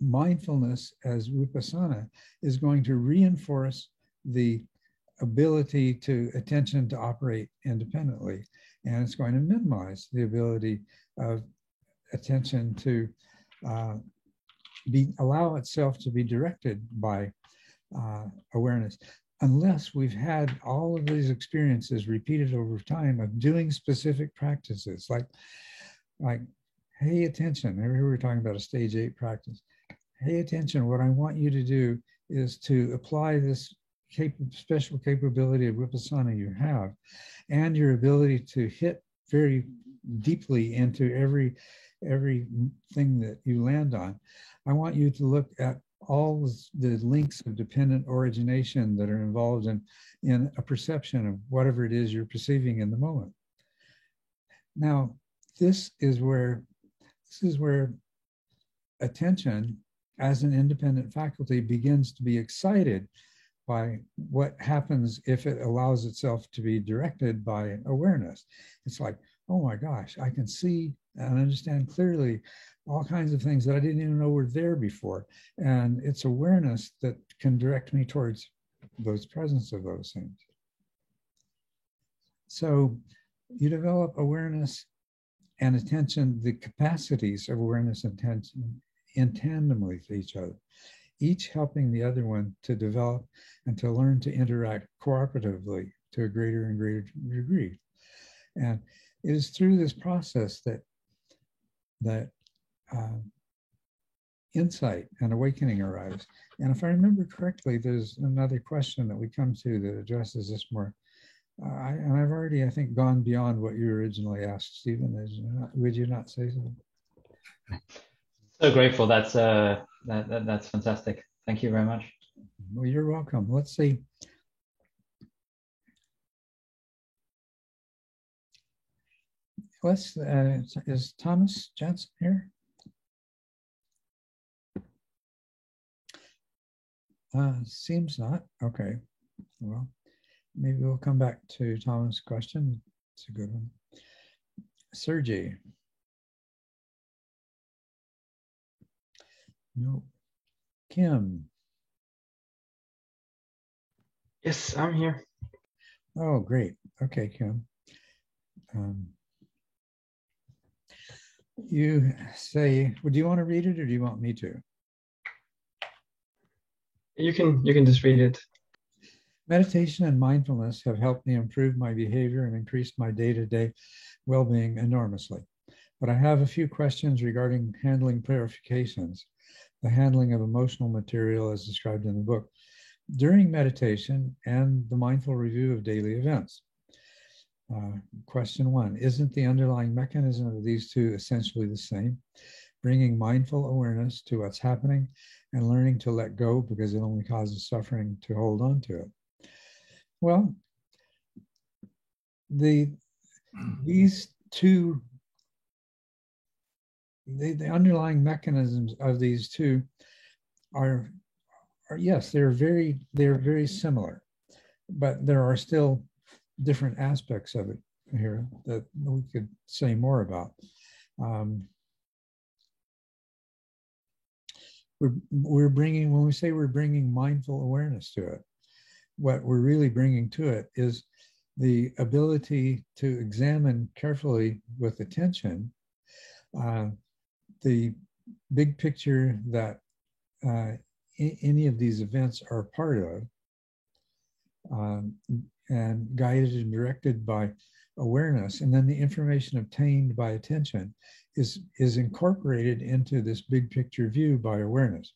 mindfulness as vipassana is going to reinforce the ability to attention to operate independently. And it's going to minimize the ability of attention to allow itself to be directed by awareness, unless we've had all of these experiences repeated over time of doing specific practices, like hey, attention. Remember we were talking about a stage 8 practice. Hey, attention, what I want you to do is to apply this special capability of vipassana you have, and your ability to hit very deeply into every thing that you land on. I want you to look at all the links of dependent origination that are involved in a perception of whatever it is you're perceiving in the moment. Now, this is where attention as an independent faculty begins to be excited by what happens if it allows itself to be directed by awareness. It's like, oh my gosh, I can see and understand clearly all kinds of things that I didn't even know were there before. And it's awareness that can direct me towards those presence of those things. So you develop awareness and attention, the capacities of awareness and attention in tandem with each other, each helping the other one to develop and to learn to interact cooperatively to a greater and greater degree. And it is through this process that insight and awakening arise. And if I remember correctly, there's another question that we come to that addresses this more. And I've already, I think, gone beyond what you originally asked, Stephen. Would you not say so? So grateful. That's fantastic. Thank you very much. Well, you're welcome. Let's see. Is Thomas Jensen here? Seems not. Okay. Well, maybe we'll come back to Thomas' question. It's a good one. Sergey. No. Kim. Yes, I'm here. Oh, great. Okay, Kim. You say, well, do you want to read it or do you want me to? You can just read it. Meditation and mindfulness have helped me improve my behavior and increased my day-to-day well-being enormously. But I have a few questions regarding handling clarifications, the handling of emotional material as described in the book, during meditation and the mindful review of daily events. Question 1, isn't the underlying mechanism of these two essentially the same? Bringing mindful awareness to what's happening and learning to let go because it only causes suffering to hold on to it. Well, these two, the underlying mechanisms of these two are yes, they're very similar, but there are still different aspects of it here that we could say more about. We're bringing, when we say we're bringing mindful awareness to it, what we're really bringing to it is the ability to examine carefully with attention the big picture that any of these events are part of, and guided and directed by awareness. And then the information obtained by attention is incorporated into this big picture view by awareness.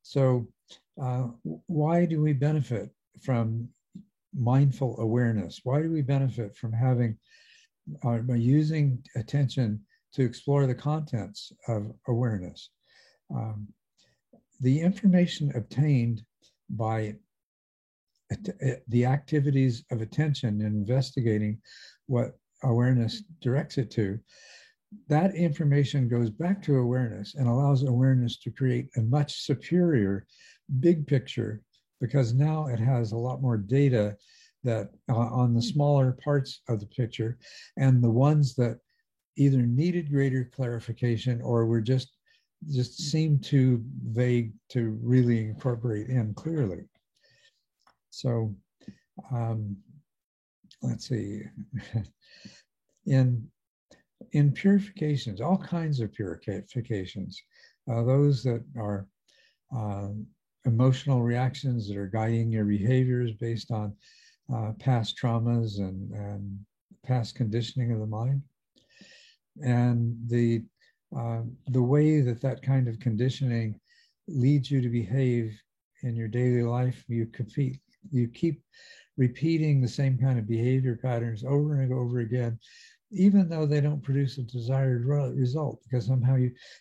So why do we benefit from mindful awareness? Why do we benefit from having, by using attention to explore the contents of awareness? The information obtained by the activities of attention and investigating what awareness directs it to, that information goes back to awareness and allows awareness to create a much superior big picture, because now it has a lot more data that on the smaller parts of the picture, and the ones that either needed greater clarification or were just seemed too vague to really incorporate in clearly. So let's see. In purifications, all kinds of purifications, those that are emotional reactions that are guiding your behaviors based on past traumas and past conditioning of the mind, and the way that kind of conditioning leads you to behave in your daily life. You keep repeating the same kind of behavior patterns over and over again, even though they don't produce a desired result, because somehow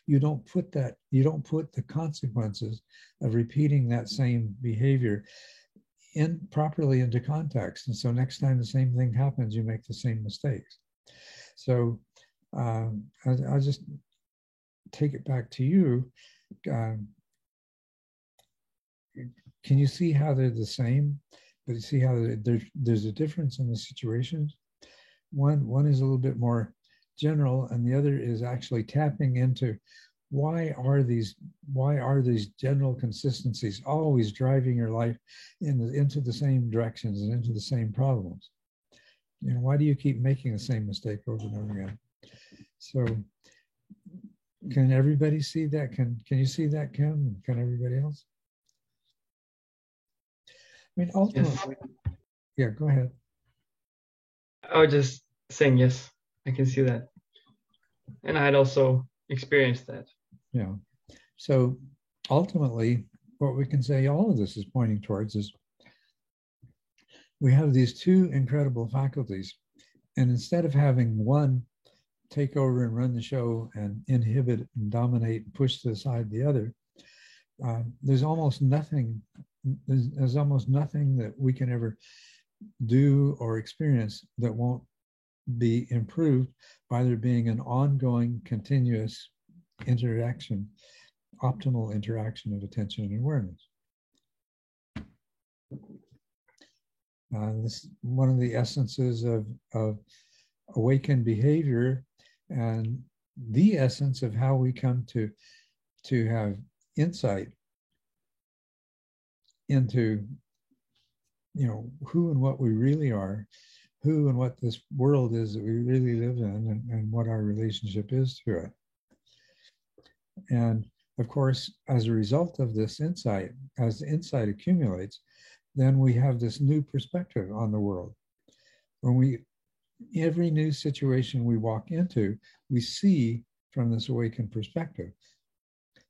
you don't put the consequences of repeating that same behavior properly into context. And so next time the same thing happens, you make the same mistakes. So I'll just take it back to you. Can you see how they're the same, but you see how there's a difference in the situations? One is a little bit more general, and the other is actually tapping into why are these general consistencies always driving your life into the same directions and into the same problems? You know, why do you keep making the same mistake over and over again? So can everybody see that? Can you see that, Kim? Can everybody else? I mean, ultimately, yes. Yeah, go ahead. I was just saying yes, I can see that. And I had also experienced that. Yeah. So ultimately, what we can say all of this is pointing towards is we have these two incredible faculties. And instead of having one take over and run the show and inhibit and dominate and push to the side the other, there's almost nothing that we can ever do or experience that won't be improved by there being an ongoing, continuous interaction, optimal interaction of attention and awareness. This is one of the essences of awakened behavior, and the essence of how we come to have insight into, you know, who and what we really are, who and what this world is that we really live in, and what our relationship is to it. And of course, as a result of this insight, as the insight accumulates, then we have this new perspective on the world. Every new situation we walk into, we see from this awakened perspective.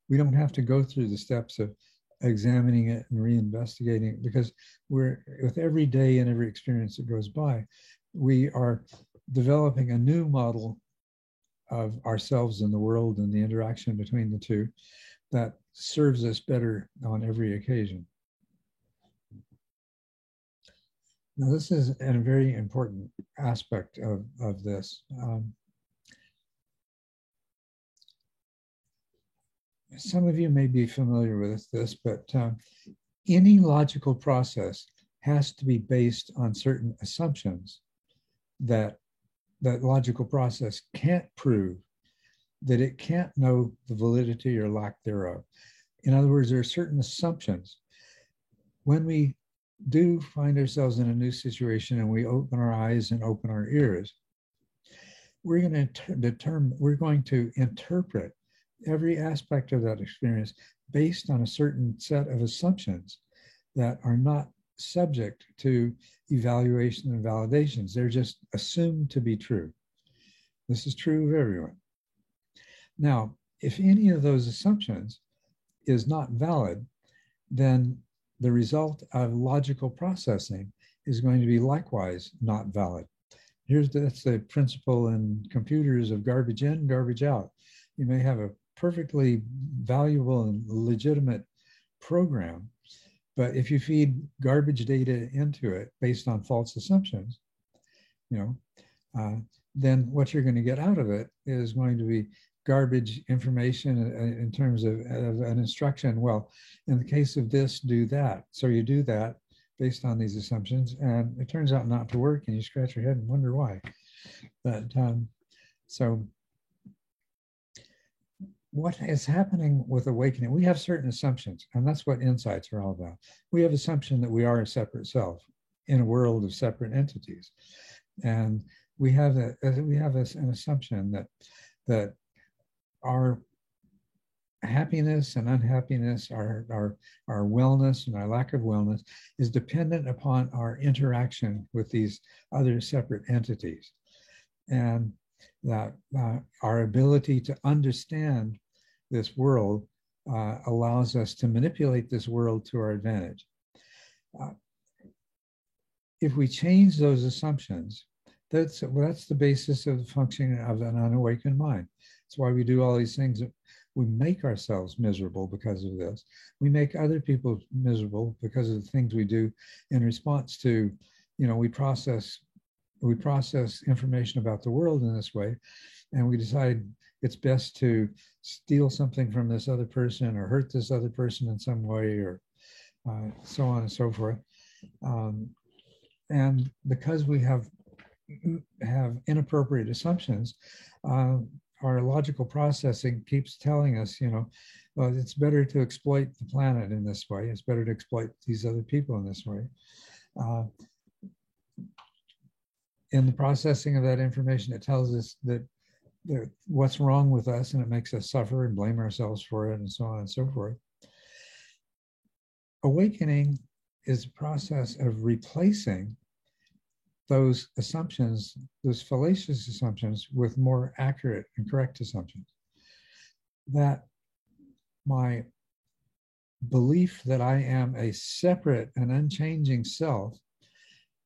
We don't have to go through the steps of examining it and reinvestigating it, because with every day and every experience that goes by, we are developing a new model of ourselves in the world and the interaction between the two that serves us better on every occasion. Now, this is a very important aspect of this. Some of you may be familiar with this, but any logical process has to be based on certain assumptions that that logical process can't prove, that it can't know the validity or lack thereof. In other words, there are certain assumptions. When we do find ourselves in a new situation and we open our eyes and open our ears, we're going to interpret every aspect of that experience based on a certain set of assumptions that are not subject to evaluation and validations. They're just assumed to be true. This is true of everyone. Now, if any of those assumptions is not valid, then the result of logical processing is going to be likewise not valid. That's the principle in computers of garbage in, garbage out. You may have a perfectly valuable and legitimate program, but if you feed garbage data into it based on false assumptions, then what you're going to get out of it is going to be garbage information in terms of an instruction. Well, in the case of this, do that. So you do that based on these assumptions, and it turns out not to work, and you scratch your head and wonder why. But so what is happening with awakening? We have certain assumptions, and that's what insights are all about. We have assumption that we are a separate self in a world of separate entities, and we have an assumption that our happiness and unhappiness, our wellness and our lack of wellness is dependent upon our interaction with these other separate entities, and that our ability to understand this world allows us to manipulate this world to our advantage. If we change those assumptions, that's the basis of the functioning of an unawakened mind. That's why we do all these things. We make ourselves miserable because of this. We make other people miserable because of the things we do in response to, we process information about the world in this way, and we decide it's best to steal something from this other person or hurt this other person in some way, or so on and so forth. And because we have inappropriate assumptions, our logical processing keeps telling us, well, it's better to exploit the planet in this way. It's better to exploit these other people in this way. In the processing of that information, it tells us that what's wrong with us, and it makes us suffer and blame ourselves for it, and so on and so forth. Awakening is a process of replacing those assumptions, those fallacious assumptions, with more accurate and correct assumptions. That my belief that I am a separate and unchanging self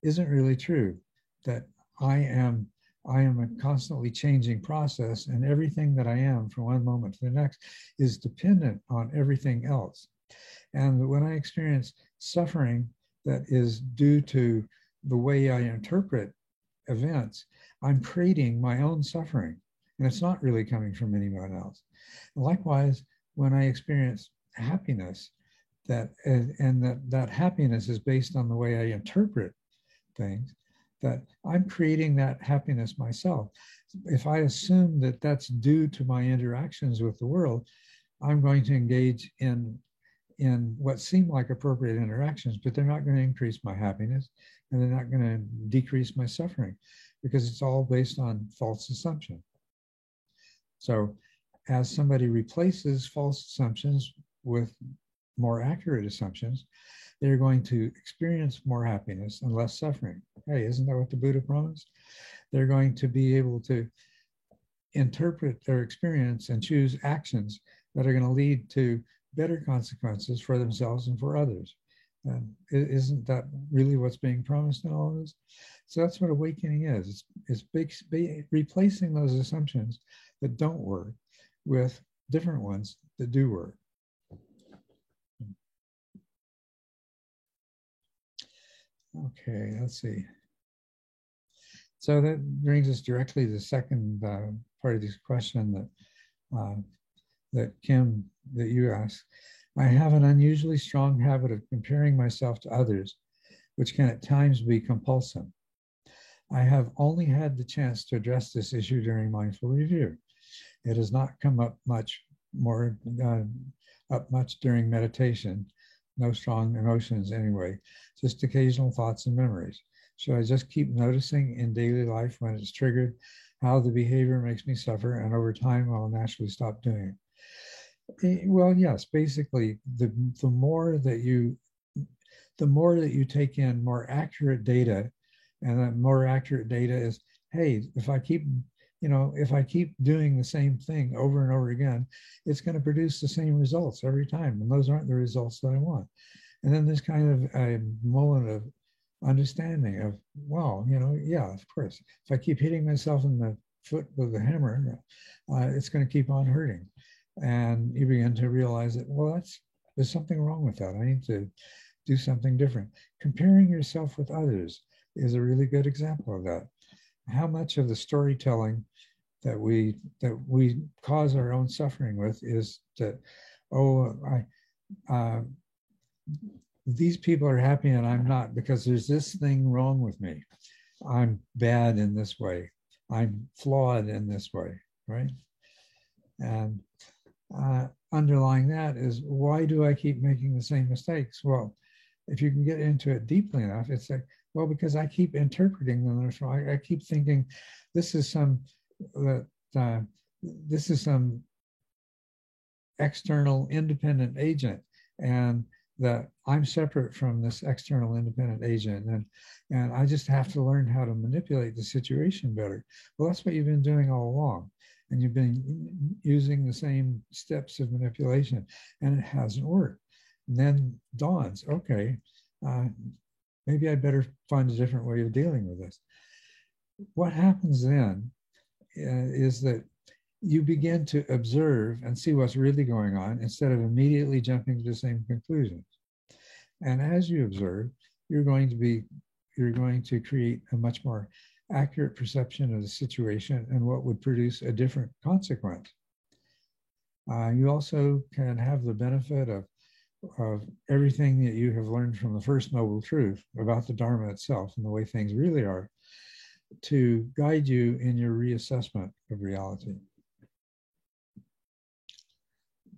isn't really true. That I am a constantly changing process, and everything that I am from one moment to the next is dependent on everything else. And when I experience suffering that is due to the way I interpret events, I'm creating my own suffering, and it's not really coming from anyone else. Likewise, when I experience happiness, that happiness is based on the way I interpret things, that I'm creating that happiness myself. If I assume that that's due to my interactions with the world, I'm going to engage in what seem like appropriate interactions, but they're not going to increase my happiness, and they're not going to decrease my suffering, because it's all based on false assumption. So as somebody replaces false assumptions with more accurate assumptions, they're going to experience more happiness and less suffering. Hey, isn't that what the Buddha promised? They're going to be able to interpret their experience and choose actions that are going to lead to better consequences for themselves and for others. And isn't that really what's being promised in all of this? So that's what awakening is. It's replacing those assumptions that don't work with different ones that do work. Okay, let's see. So that brings us directly to the second part of this question that Kim, that you asked. I have an unusually strong habit of comparing myself to others, which can at times be compulsive. I have only had the chance to address this issue during mindful review. It has not come up much during meditation. No strong emotions anyway, just occasional thoughts and memories. Should I just keep noticing in daily life when it's triggered how the behavior makes me suffer, and over time I'll naturally stop doing it? Well, yes, basically the more that you take in more accurate data, and that more accurate data is, hey, if I keep doing the same thing over and over again, it's going to produce the same results every time, and those aren't the results that I want. And then there's kind of a moment of understanding of, wow, yeah, of course, if I keep hitting myself in the foot with a hammer, it's going to keep on hurting. And you begin to realize that, well, there's something wrong with that. I need to do something different. Comparing yourself with others is a really good example of that. How much of the storytelling that we cause our own suffering with is that, these people are happy and I'm not because there's this thing wrong with me. I'm bad in this way. I'm flawed in this way, right? And underlying that is, why do I keep making the same mistakes? Well, if you can get into it deeply enough, it's like, well, because I keep interpreting them. I keep thinking this is some external independent agent, and that I'm separate from this external independent agent, and I just have to learn how to manipulate the situation better. Well, that's what you've been doing all along. And you've been using the same steps of manipulation, and it hasn't worked. And then dawns, okay, maybe I better find a different way of dealing with this. What happens then is that you begin to observe and see what's really going on instead of immediately jumping to the same conclusions. And as you observe, you're going to create a much more accurate perception of the situation and what would produce a different consequence. You also can have the benefit of everything that you have learned from the First Noble Truth about the Dharma itself and the way things really are to guide you in your reassessment of reality.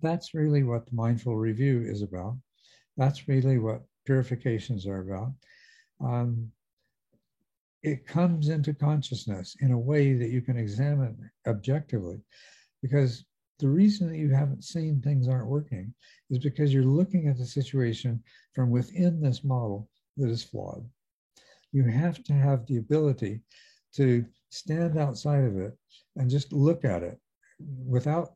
That's really what the mindful review is about. That's really what purifications are about. It comes into consciousness in a way that you can examine objectively, because the reason that you haven't seen things aren't working is because you're looking at the situation from within this model that is flawed. You have to have the ability to stand outside of it and just look at it without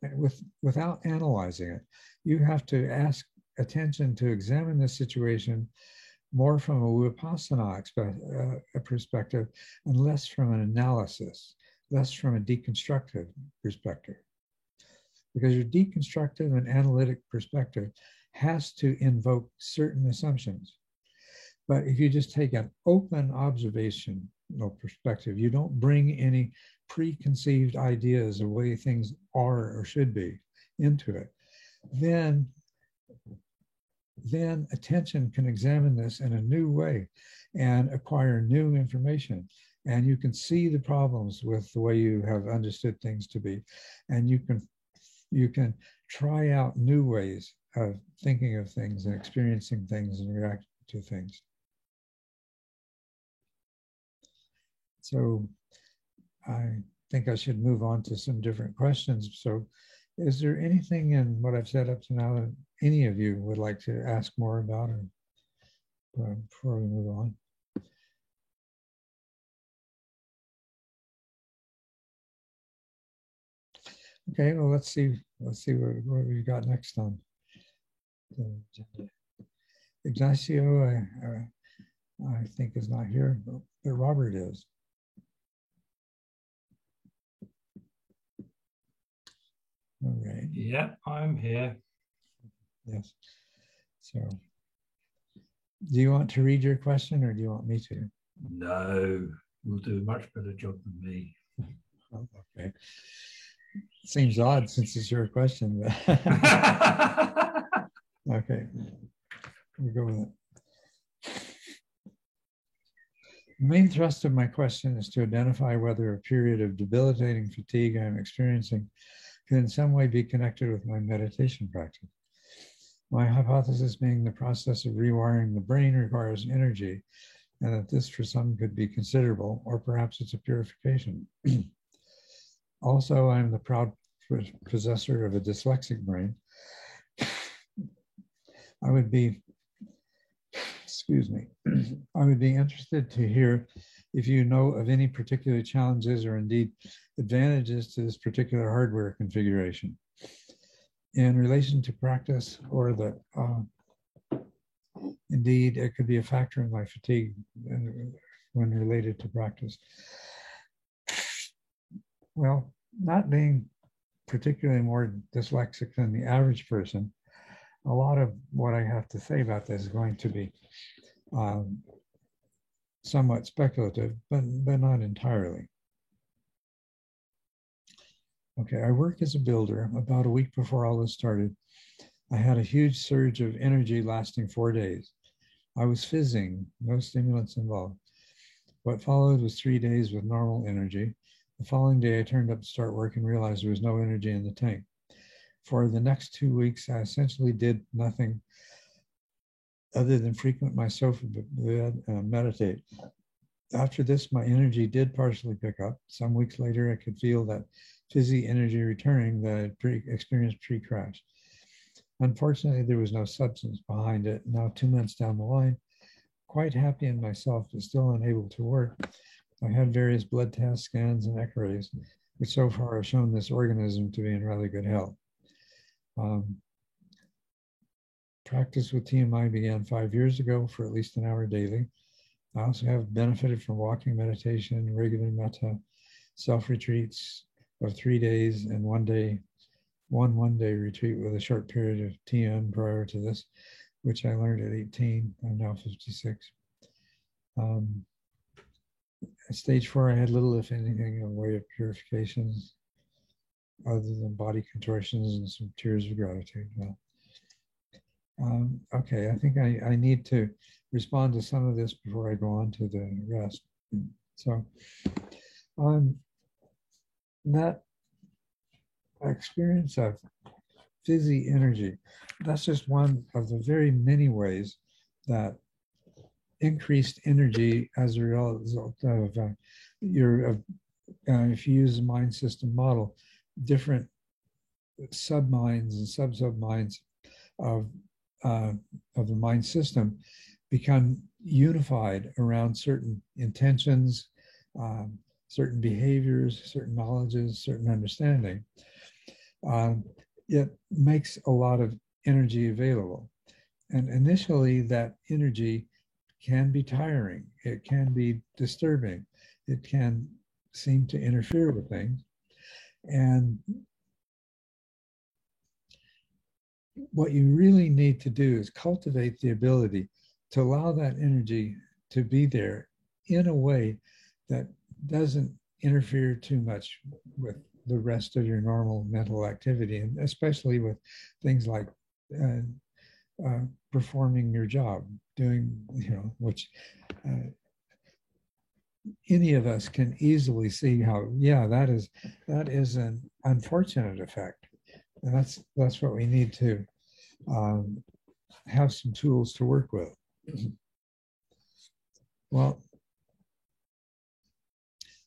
analyzing it. You have to ask attention to examine the situation more from a vipassana perspective and less from an analysis, less from a deconstructive perspective. Because your deconstructive and analytic perspective has to invoke certain assumptions. But if you just take an open observational perspective, you don't bring any preconceived ideas of the way things are or should be into it, then attention can examine this in a new way and acquire new information. And you can see the problems with the way you have understood things to be. And you can try out new ways of thinking of things and experiencing things and reacting to things. So I think I should move on to some different questions. So is there anything in what I've said up to now that any of you would like to ask more about, or before we move on? Okay, well, let's see what we've got next on the agenda. Ignacio, I think is not here, but Robert is. All right. Yeah, I'm here. Yes. So, do you want to read your question, or do you want me to? No, you'll do a much better job than me. Oh, okay. Seems odd since it's your question. But okay, we'll go with it. The main thrust of my question is to identify whether a period of debilitating fatigue I'm experiencing can in some way be connected with my meditation practice. My hypothesis being the process of rewiring the brain requires energy, and that this for some could be considerable, or perhaps it's a purification. Also, I'm the proud possessor of a dyslexic brain. I would be interested to hear if you know of any particular challenges or indeed advantages to this particular hardware configuration in relation to practice, or that indeed it could be a factor in my fatigue when related to practice. Well, not being particularly more dyslexic than the average person, a lot of what I have to say about this is going to be somewhat speculative, but not entirely. Okay, I work as a builder. About a week before all this started, I had a huge surge of energy lasting 4 days. I was fizzing, no stimulants involved. What followed was 3 days with normal energy. The following day, I turned up to start work and realized there was no energy in the tank. For the next 2 weeks, I essentially did nothing other than frequent my sofa bed and meditate. After this, my energy did partially pick up. Some weeks later, I could feel that fizzy energy returning that I experienced pre-crash. Unfortunately, there was no substance behind it. Now, 2 months down the line, quite happy in myself, but still unable to work. I had various blood tests, scans, and x-rays, which so far have shown this organism to be in really good health. Practice with TMI began 5 years ago for at least an hour daily. I also have benefited from walking meditation, regular metta, self-retreats of 3 days and one day retreat with a short period of TM prior to this, which I learned at 18. I'm now 56. At stage 4, I had little, if anything, in the way of purifications, other than body contortions and some tears of gratitude. Okay, I think I need to respond to some of this before I go on to the rest. So, that experience of fizzy energy, that's just one of the very many ways that increased energy as a result of if you use a mind system model, different sub-minds and sub-minds of the mind system become unified around certain intentions, certain behaviors, certain knowledges, certain understanding. It makes a lot of energy available. And initially, that energy can be tiring. It can be disturbing. It can seem to interfere with things. And what you really need to do is cultivate the ability to allow that energy to be there in a way that doesn't interfere too much with the rest of your normal mental activity, and especially with things like performing your job, doing, which any of us can easily see how, that is an unfortunate effect. And that's what we need to have some tools to work with. Well,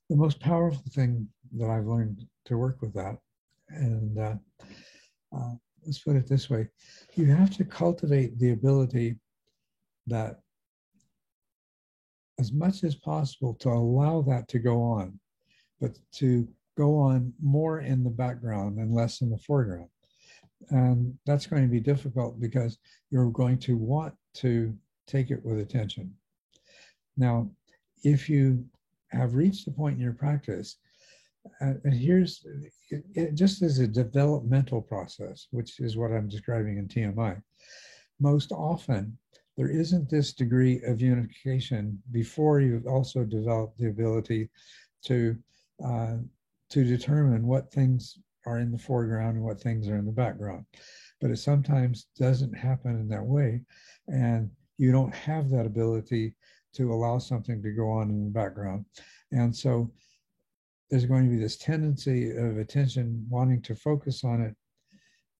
the most powerful thing that I've learned to work with that, and let's put it this way, you have to cultivate the ability that as much as possible to allow that to go on, but to go on more in the background and less in the foreground. And that's going to be difficult because you're going to want to take it with attention. Now, if you have reached a point in your practice, and here's it just as a developmental process, which is what I'm describing in TMI. Most often, there isn't this degree of unification before you've also developed the ability to determine what things are in the foreground and what things are in the background. But it sometimes doesn't happen in that way, and you don't have that ability to allow something to go on in the background. And so there's going to be this tendency of attention wanting to focus on it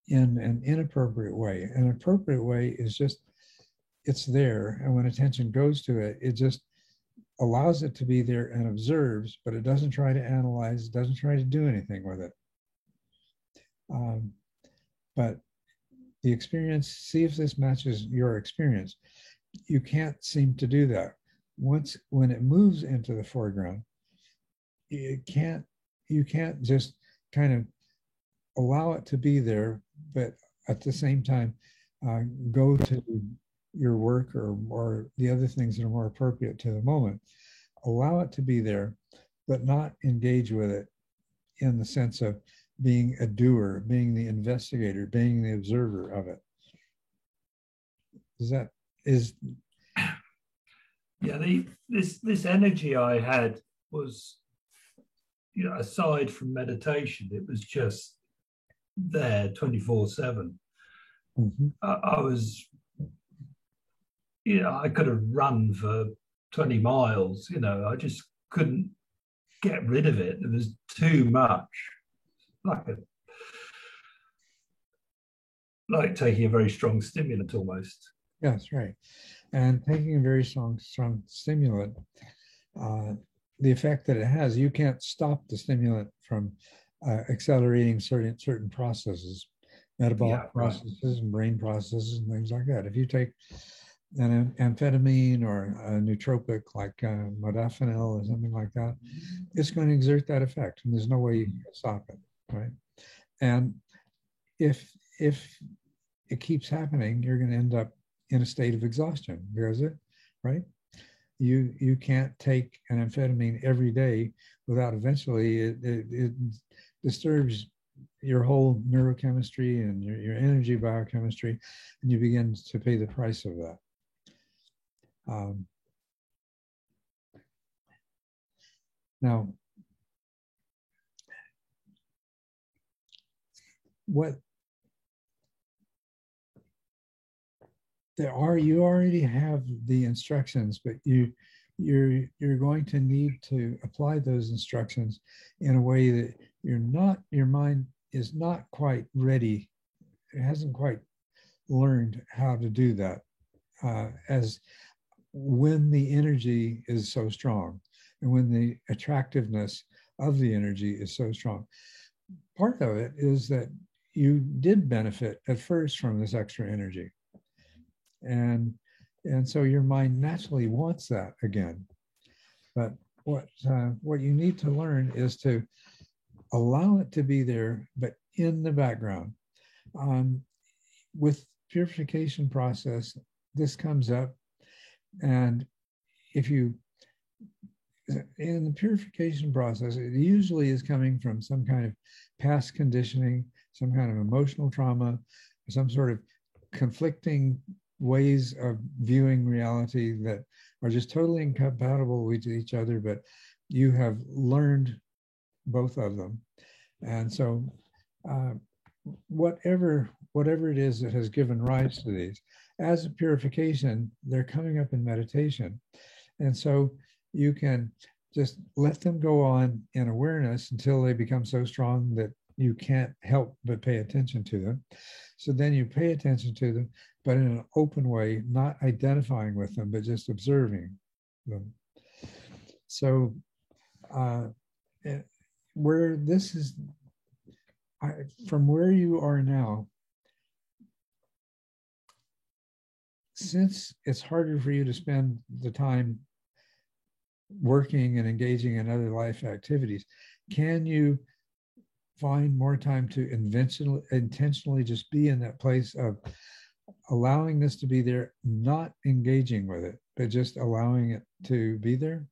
in an inappropriate way. An appropriate way is just, it's there. And when attention goes to it, it just allows it to be there and observes, but it doesn't try to analyze, doesn't try to do anything with it. But the experience, see if this matches your experience. You can't seem to do that. When it moves into the foreground, you can't just kind of allow it to be there, but at the same time, go to your work or the other things that are more appropriate to the moment. Allow it to be there, but not engage with it in the sense of being a doer, being the investigator, being the observer of it. Yeah, this energy I had was, you know, aside from meditation, it was just there 24/7. Mm-hmm. I was, you know, I could have run for 20 miles, you know, I just couldn't get rid of it. It was too much. Like taking a very strong stimulant almost. Yes, right. And taking a very strong stimulant, the effect that it has, you can't stop the stimulant from accelerating certain processes, metabolic processes and brain processes and things like that. If you take an amphetamine or a nootropic like modafinil or something like that, it's going to exert that effect, and there's no way you can stop it, right? And if it keeps happening, you're going to end up in a state of exhaustion because right? You can't take an amphetamine every day without eventually it disturbs your whole neurochemistry and your energy biochemistry, and you begin to pay the price of that. Now, you already have the instructions, but you're going to need to apply those instructions in a way that your mind is not quite ready. It hasn't quite learned how to do that as when the energy is so strong and when the attractiveness of the energy is so strong. Part of it is that you did benefit at first from this extra energy. And so your mind naturally wants that again. But what you need to learn is to allow it to be there, but in the background. With purification process, this comes up, and in the purification process, it usually is coming from some kind of past conditioning, some kind of emotional trauma, some sort of conflicting ways of viewing reality that are just totally incompatible with each other, but you have learned both of them. And so whatever it is that has given rise to these, as a purification, they're coming up in meditation. And so you can just let them go on in awareness until they become so strong that you can't help but pay attention to them. So then you pay attention to them, but in an open way, not identifying with them, but just observing them. So where this is, from where you are now, since it's harder for you to spend the time working and engaging in other life activities, can you find more time to intentionally just be in that place of allowing this to be there, not engaging with it, but just allowing it to be there?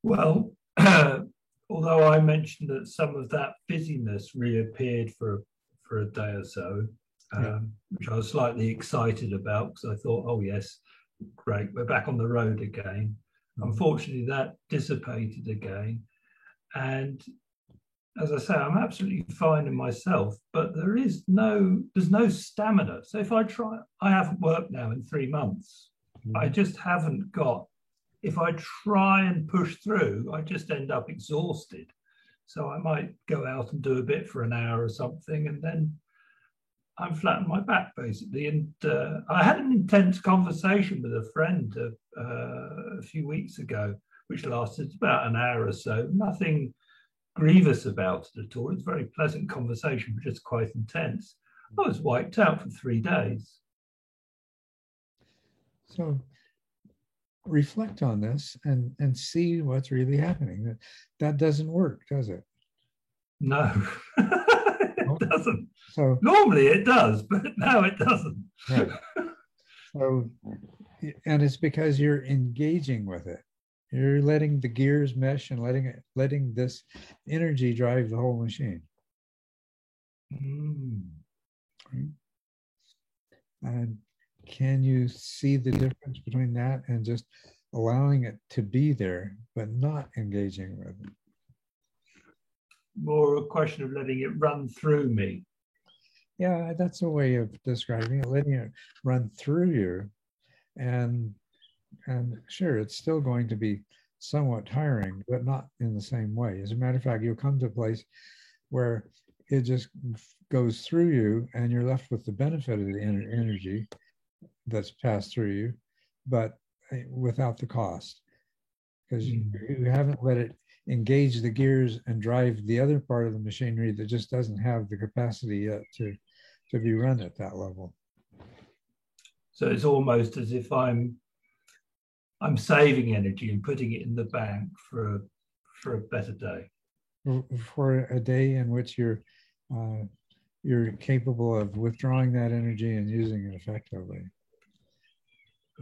Well, although I mentioned that some of that busyness reappeared for a day or so, which I was slightly excited about because I thought, oh yes, great, we're back on the road again. Unfortunately, that dissipated again. And as I say, I'm absolutely fine in myself, but there's no stamina. So if I try, I haven't worked now in 3 months. I just haven't got, if I try and push through, I just end up exhausted. So I might go out and do a bit for an hour or something, and then I'm flat on my back, basically. And I had an intense conversation with a friend a few weeks ago, which lasted about an hour or so. Nothing grievous about it at all. It's a very pleasant conversation, but just quite intense. I was wiped out for 3 days. So reflect on this and see what's really happening. That doesn't work, does it? No, it doesn't. So normally it does, but now it doesn't. Right. So, and it's because you're engaging with it. You're letting the gears mesh and letting this energy drive the whole machine. Right? And can you see the difference between that and just allowing it to be there, but not engaging with it? More a question of letting it run through me. Yeah, that's a way of describing it, letting it run through you. And sure, it's still going to be somewhat tiring, but not in the same way. As a matter of fact, you'll come to a place where it just goes through you and you're left with the benefit of the energy that's passed through you, but without the cost, because you haven't let it engage the gears and drive the other part of the machinery that just doesn't have the capacity yet to be run at that level. So it's almost as if I'm saving energy and putting it in the bank for a better day. For a day in which you're capable of withdrawing that energy and using it effectively.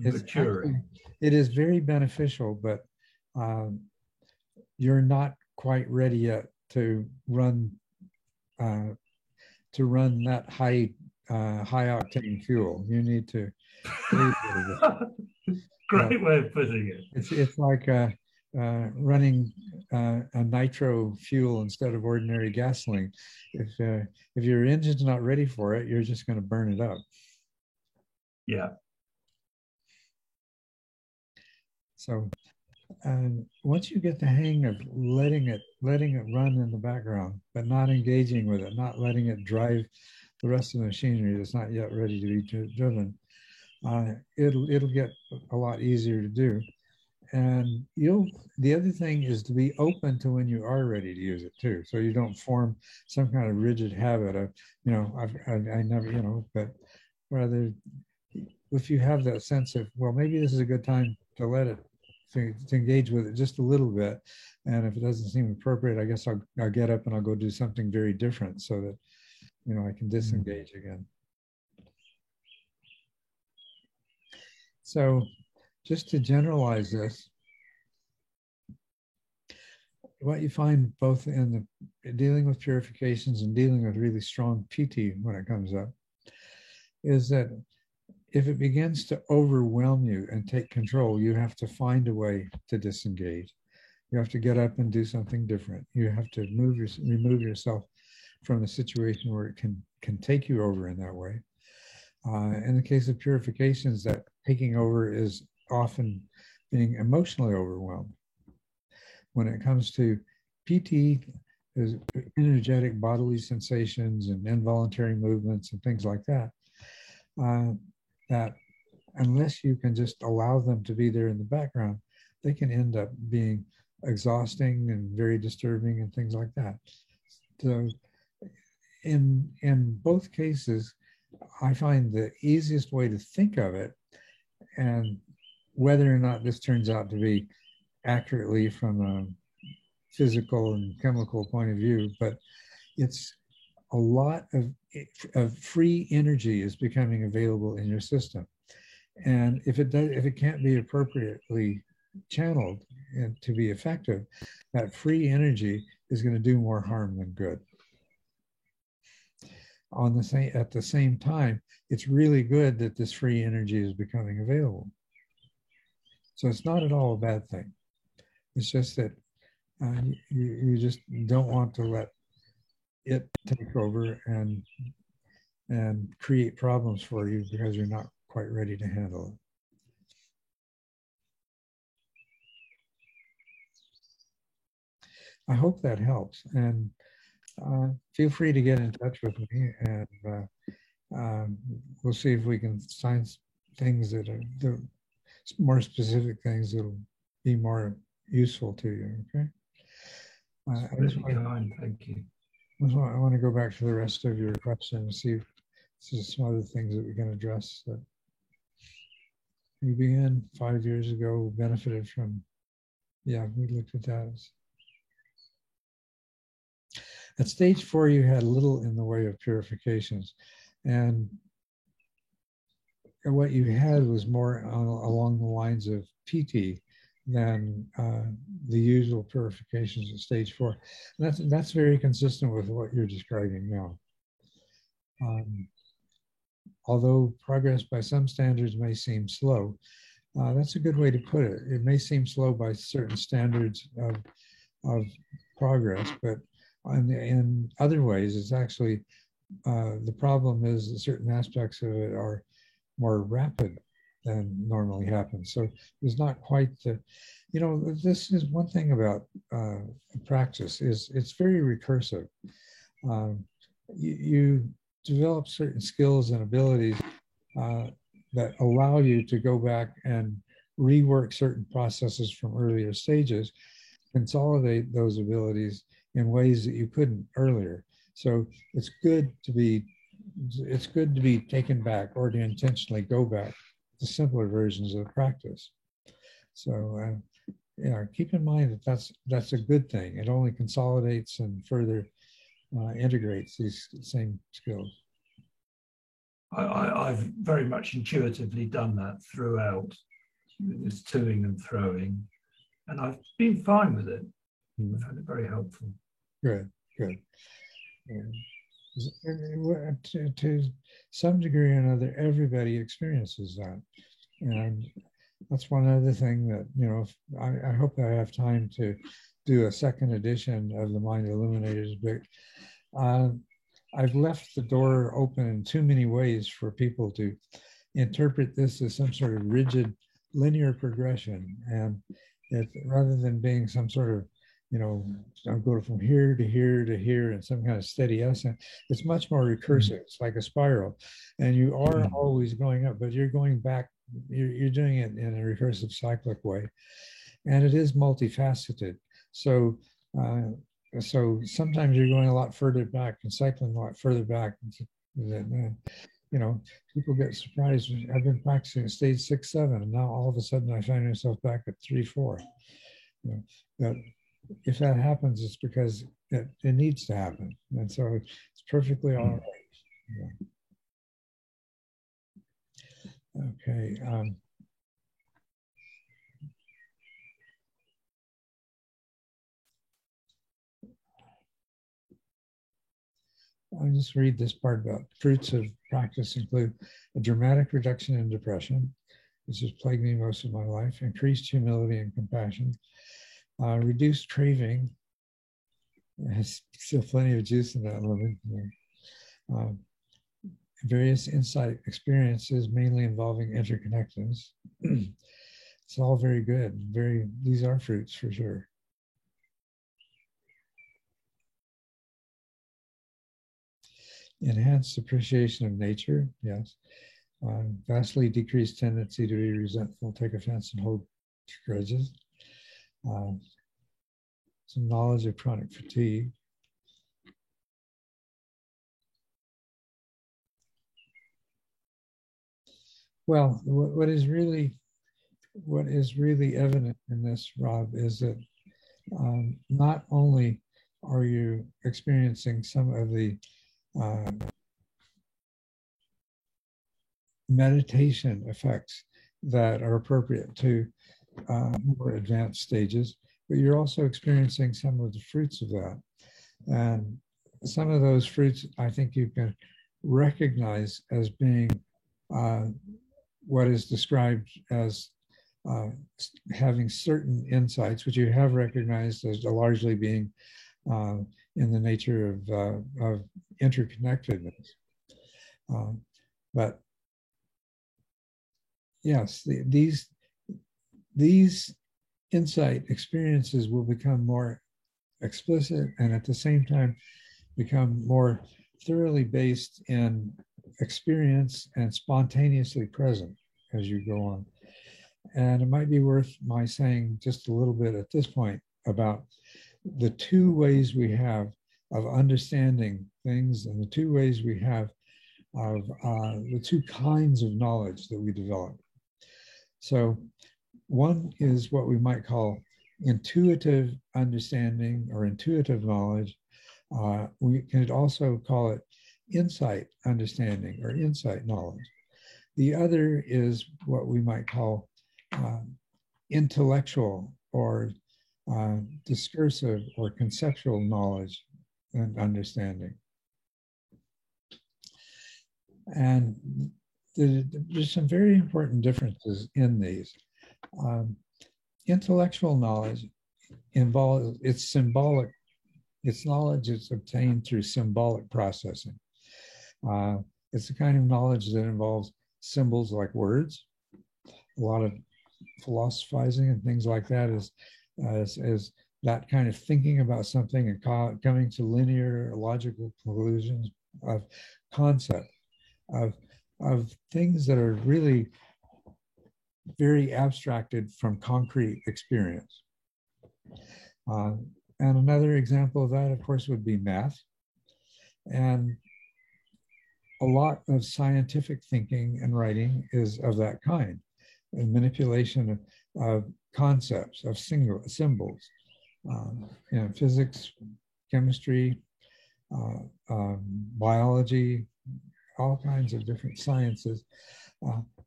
It is very beneficial, but you're not quite ready yet to run that high octane fuel. You need to. Great way of putting it. It's like running a nitro fuel instead of ordinary gasoline. If your engine's not ready for it, you're just going to burn it up. Yeah. So once you get the hang of letting it run in the background, but not engaging with it, not letting it drive the rest of the machinery that's not yet ready to be driven, it'll get a lot easier to do. And the other thing is to be open to when you are ready to use it too, so you don't form some kind of rigid habit of, I never, but rather if you have that sense of, well, maybe this is a good time to let it to engage with it just a little bit, and if it doesn't seem appropriate, I guess I'll get up and I'll go do something very different so that I can disengage again. So just to generalize this, what you find both in the dealing with purifications and dealing with really strong PT when it comes up is that if it begins to overwhelm you and take control, you have to find a way to disengage. You have to get up and do something different. You have to remove yourself from the situation where it can take you over in that way. In the case of purifications, that taking over is often being emotionally overwhelmed. When it comes to PT, there's energetic bodily sensations and involuntary movements and things like that, that unless you can just allow them to be there in the background, they can end up being exhausting and very disturbing and things like that. So in both cases, I find the easiest way to think of it, and whether or not this turns out to be accurately from a physical and chemical point of view, but it's a lot of free energy is becoming available in your system. And if it can't be appropriately channeled and to be effective, that free energy is going to do more harm than good. At the same time, it's really good that this free energy is becoming available. So it's not at all a bad thing. It's just that you just don't want to let it take over and create problems for you because you're not quite ready to handle it. I hope that helps, and feel free to get in touch with me, and we'll see if we can find things that are the more specific things that'll be more useful to you. Okay. Thank you. I want to go back to the rest of your question and see if there's some other things that we can address. That you began 5 years ago, benefited from. Yeah, we looked at that. At stage 4, you had little in the way of purifications, and what you had was more along the lines of PT than the usual purifications at stage 4. And that's very consistent with what you're describing now. Although progress by some standards may seem slow, that's a good way to put it. It may seem slow by certain standards of progress, but in other ways, it's actually, the problem is that certain aspects of it are more rapid than normally happens. So there's not quite the, this is one thing about practice, is it's very recursive. You develop certain skills and abilities that allow you to go back and rework certain processes from earlier stages, consolidate those abilities in ways that you couldn't earlier. So it's good to be taken back or to intentionally go back to simpler versions of practice. So keep in mind that that's a good thing. It only consolidates and further integrates these same skills. I've very much intuitively done that throughout this toing and throwing, and I've been fine with it. I found it very helpful. Good. To some degree or another, everybody experiences that, and that's one other thing that I hope I have time to do a second edition of the Mind Illuminators book. I've left the door open in too many ways for people to interpret this as some sort of rigid linear progression, and rather than being some sort of I'll go from here to here to here in some kind of steady ascent. It's much more recursive. It's like a spiral, and you are always going up, but you're going back. You're doing it in a recursive, cyclic way, and it is multifaceted. So, so sometimes you're going a lot further back and cycling a lot further back. People get surprised. I've been practicing at stage 6, 7, and now all of a sudden I find myself back at 3, 4. But if that happens, it's because it needs to happen. And so it's perfectly all right. Yeah. Okay. I'll just read this part about fruits of practice include a dramatic reduction in depression, which has plagued me most of my life, increased humility and compassion, reduced craving. There's still plenty of juice in that lemon. Various insight experiences, mainly involving interconnectedness. It's all very good. These are fruits for sure. Enhanced appreciation of nature, yes. Vastly decreased tendency to be resentful, take offense, and hold grudges. Some knowledge of chronic fatigue. Well, what is really evident in this, Rob, is that not only are you experiencing some of the meditation effects that are appropriate to more advanced stages, but you're also experiencing some of the fruits of that. And some of those fruits, I think you can recognize as being what is described as having certain insights, which you have recognized as largely being in the nature of interconnectedness. But yes, these insight experiences will become more explicit and at the same time become more thoroughly based in experience and spontaneously present as you go on. And it might be worth my saying just a little bit at this point about the two ways we have of understanding things and the two ways we have of the two kinds of knowledge that we develop. So one is what we might call intuitive understanding or intuitive knowledge. We can also call it insight understanding or insight knowledge. The other is what we might call intellectual or discursive or conceptual knowledge and understanding. And there's some very important differences in these. Intellectual knowledge involves, it's symbolic, it's knowledge that's obtained through symbolic processing. It's the kind of knowledge that involves symbols like words. A lot of philosophizing and things like that is that kind of thinking about something and coming to linear logical conclusions of concept, of things that are really very abstracted from concrete experience. And another example of that, of course, would be math. And a lot of scientific thinking and writing is of that kind, and manipulation of concepts, of symbols, physics, chemistry, biology, all kinds of different sciences.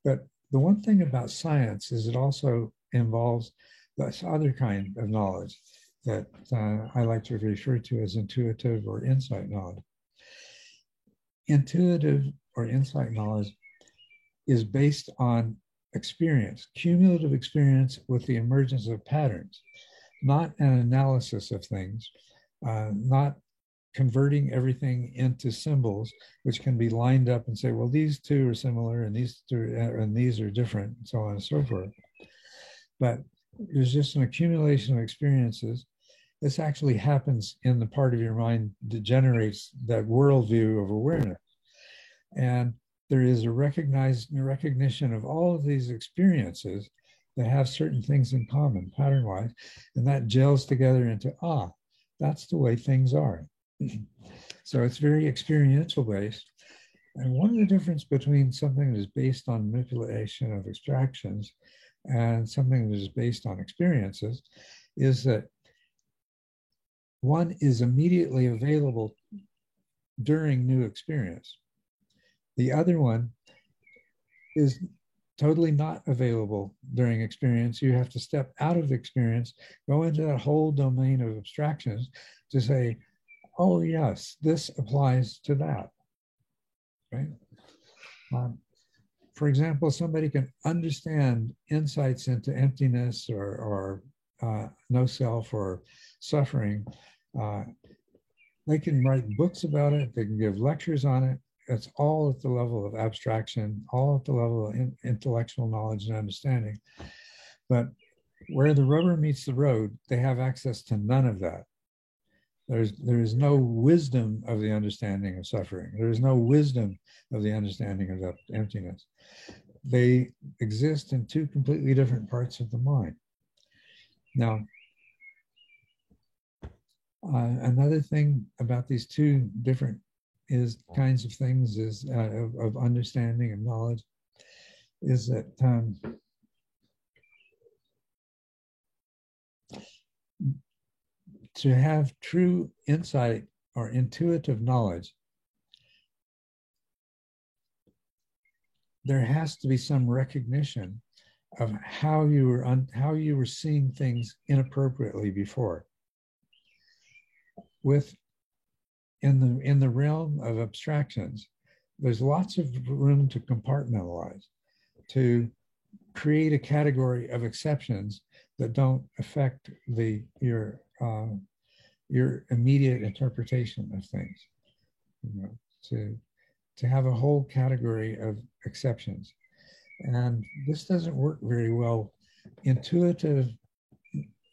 But the one thing about science is it also involves this other kind of knowledge that I like to refer to as intuitive or insight knowledge. Intuitive or insight knowledge is based on experience, cumulative experience with the emergence of patterns, not an analysis of things, not converting everything into symbols, which can be lined up and say, well, these two are similar and these two and these are different, and so on and so forth. But there's just an accumulation of experiences. This actually happens in the part of your mind that generates that worldview of awareness. And there is a recognition of all of these experiences that have certain things in common, pattern-wise, and that gels together into, that's the way things are. So it's very experiential based. And one of the difference between something that is based on manipulation of abstractions and something that is based on experiences is that one is immediately available during new experience. The other one is totally not available during experience. You have to step out of the experience, go into that whole domain of abstractions to say, oh yes, this applies to that, right? For example, somebody can understand insights into emptiness or no self or suffering. They can write books about it. They can give lectures on it. It's all at the level of abstraction, all at the level of intellectual knowledge and understanding. But where the rubber meets the road, they have access to none of that. There is no wisdom of the understanding of suffering. There is no wisdom of the understanding of that emptiness. They exist in two completely different parts of the mind. Now, another thing about these two different kinds of things is of understanding and knowledge is that to have true insight or intuitive knowledge, there has to be some recognition of how you were seeing things inappropriately before. In the realm of abstractions, there's lots of room to compartmentalize, to create a category of exceptions that don't affect your immediate interpretation of things. You know, to have a whole category of exceptions. And this doesn't work very well. Intuitive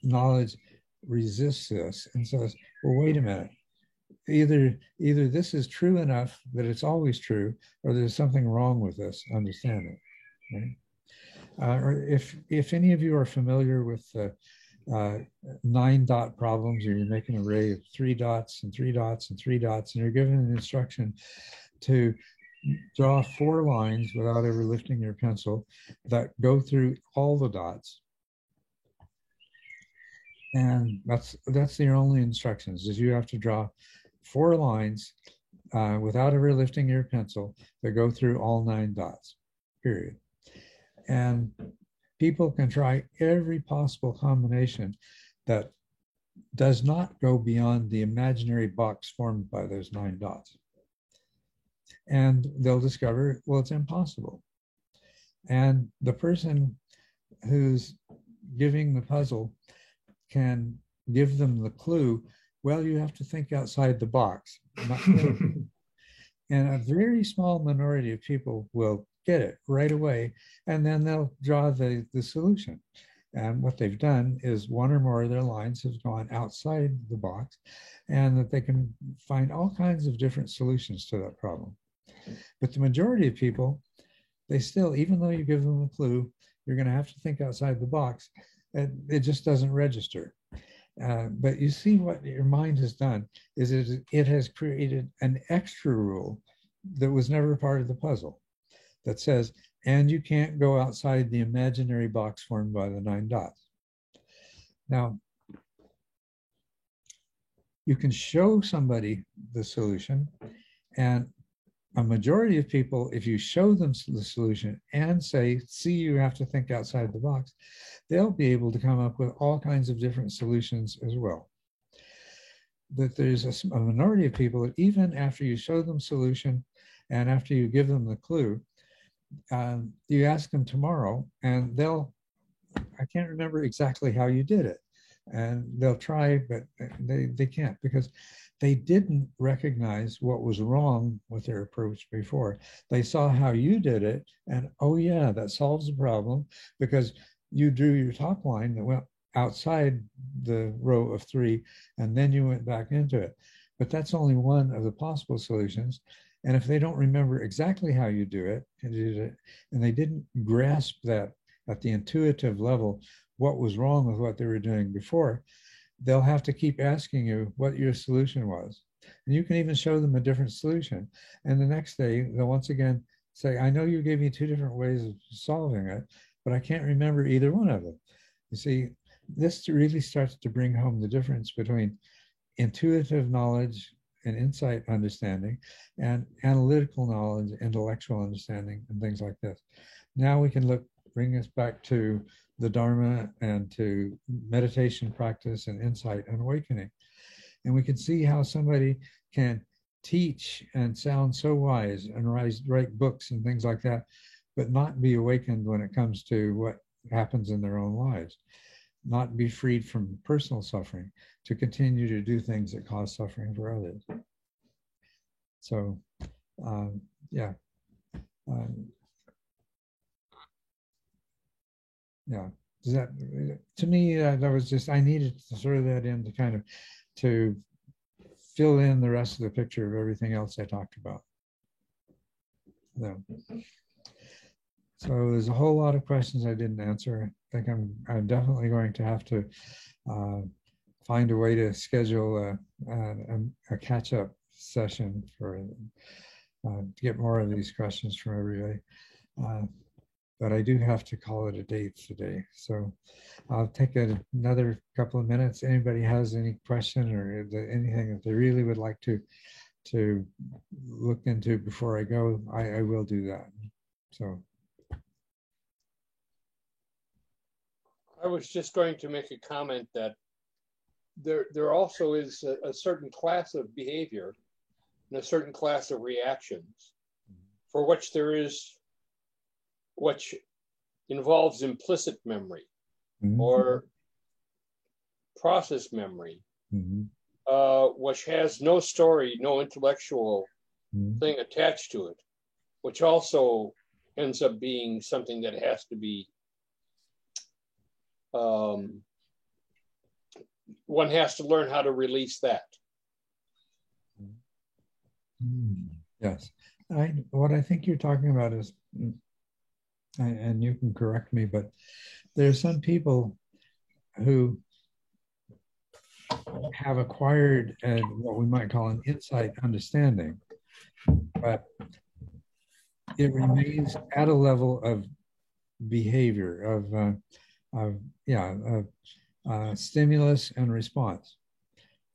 knowledge resists this and says, well, wait a minute. Either this is true enough that it's always true, or there's something wrong with this understanding. Right? Or if any of you are familiar with 9-dot problems, or you make an array of 3 dots and 3 dots and 3 dots, and you're given an instruction to draw 4 lines without ever lifting your pencil that go through all the dots. And that's your only instructions, is you have to draw 4 lines without ever lifting your pencil that go through all 9 dots, period. And people can try every possible combination that does not go beyond the imaginary box formed by those 9 dots. And they'll discover, well, it's impossible. And the person who's giving the puzzle can give them the clue, well, you have to think outside the box. And a very small minority of people will get it right away, and then they'll draw the solution. And what they've done is one or more of their lines have gone outside the box, and that they can find all kinds of different solutions to that problem. But the majority of people, they still, even though you give them a clue, you're going to have to think outside the box. It just doesn't register. But you see what your mind has done is it has created an extra rule that was never part of the puzzle that says, and you can't go outside the imaginary box formed by the 9 dots. Now, you can show somebody the solution, and a majority of people, if you show them the solution and say, see, you have to think outside the box, they'll be able to come up with all kinds of different solutions as well. But there's a minority of people that even after you show them solution and after you give them the clue, you ask them tomorrow and I can't remember exactly how you did it. And they'll try, but they can't, because they didn't recognize what was wrong with their approach before. They saw how you did it, and oh yeah, that solves the problem, because you drew your top line that went outside the row of 3, and then you went back into it. But that's only one of the possible solutions. And if they don't remember exactly how you do it, and they didn't grasp that at the intuitive level, what was wrong with what they were doing before, they'll have to keep asking you what your solution was. And you can even show them a different solution. And the next day, they'll once again say, I know you gave me 2 different ways of solving it, but I can't remember either one of them. You see, this really starts to bring home the difference between intuitive knowledge and insight understanding and analytical knowledge, intellectual understanding, and things like this. Now we can bring us back to the Dharma and to meditation practice and insight and awakening. And we can see how somebody can teach and sound so wise and write books and things like that, but not be awakened when it comes to what happens in their own lives, not be freed from personal suffering, to continue to do things that cause suffering for others. So, yeah. Yeah, to me, that was just, I needed to throw that in to kind of, to fill in the rest of the picture of everything else I talked about. So there's a whole lot of questions I didn't answer. I think I'm definitely going to have to find a way to schedule a catch-up session for to get more of these questions from everybody. but I do have to call it a day today. So I'll take another couple of minutes. Anybody has any question or anything that they really would like to look into before I go, I will do that. So. I was just going to make a comment that there also is a certain class of behavior and a certain class of reactions for which which involves implicit memory or process memory, which has no story, no intellectual thing attached to it, which also ends up being something that has to be one has to learn how to release that. Yes. What I think you're talking about is, and you can correct me, but there's some people who have acquired what we might call an insight understanding, but it remains at a level of behavior, of stimulus and response.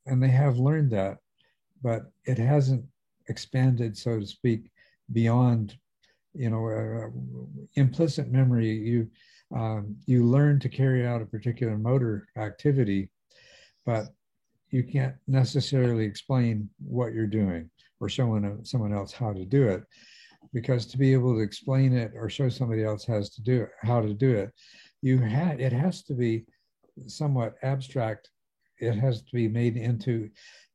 And they have learned that, but it hasn't expanded, so to speak, beyond, implicit memory. You learn to carry out a particular motor activity, but you can't necessarily explain what you're doing or show someone else how to do it, because to be able to explain it or show somebody else how to do it, it has to be somewhat abstract. It has to be made into,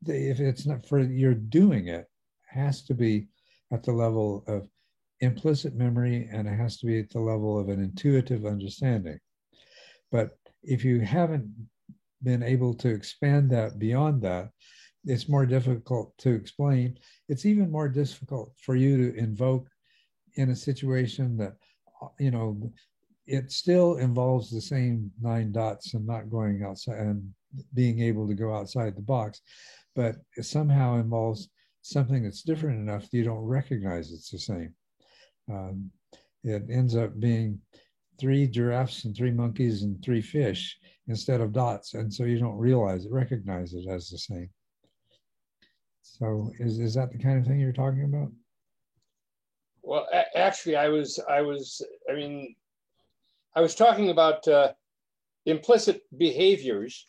if it's not for you're doing it, has to be at the level of implicit memory, and it has to be at the level of an intuitive understanding. But if you haven't been able to expand that beyond that, it's more difficult to explain. It's even more difficult for you to invoke in a situation that, it still involves the same 9 dots and not going outside and being able to go outside the box, but it somehow involves something that's different enough that you don't recognize it's the same. It ends up being 3 giraffes and 3 monkeys and 3 fish instead of dots, and so you don't recognize it as the same. So is that the kind of thing you're talking about? Well, actually, I was talking about implicit behaviors,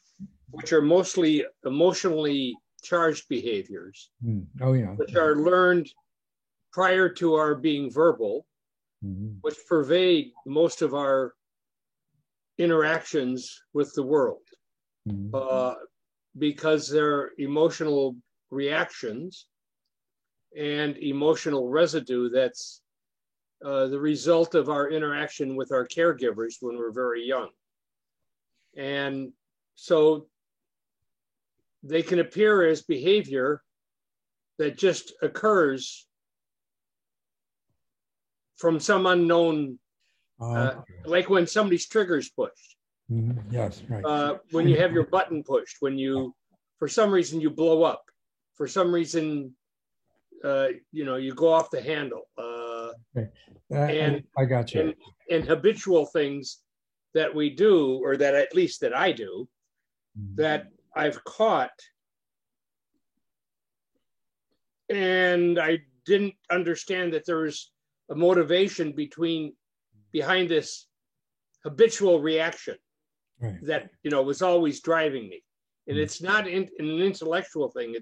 which are mostly emotionally charged behaviors. Oh, yeah. Which are learned prior to our being verbal, which pervade most of our interactions with the world, because they're emotional reactions and emotional residue that's the result of our interaction with our caregivers when we're very young. And so they can appear as behavior that just occurs from some unknown, like when somebody's trigger's pushed. Yes, right. When you have your button pushed, when for some reason you blow up, for some reason, you go off the handle. I got you. And habitual things that we do, or that at least that I do, that I've caught, and I didn't understand that there was a motivation behind this habitual reaction that was always driving me. And it's not an intellectual thing.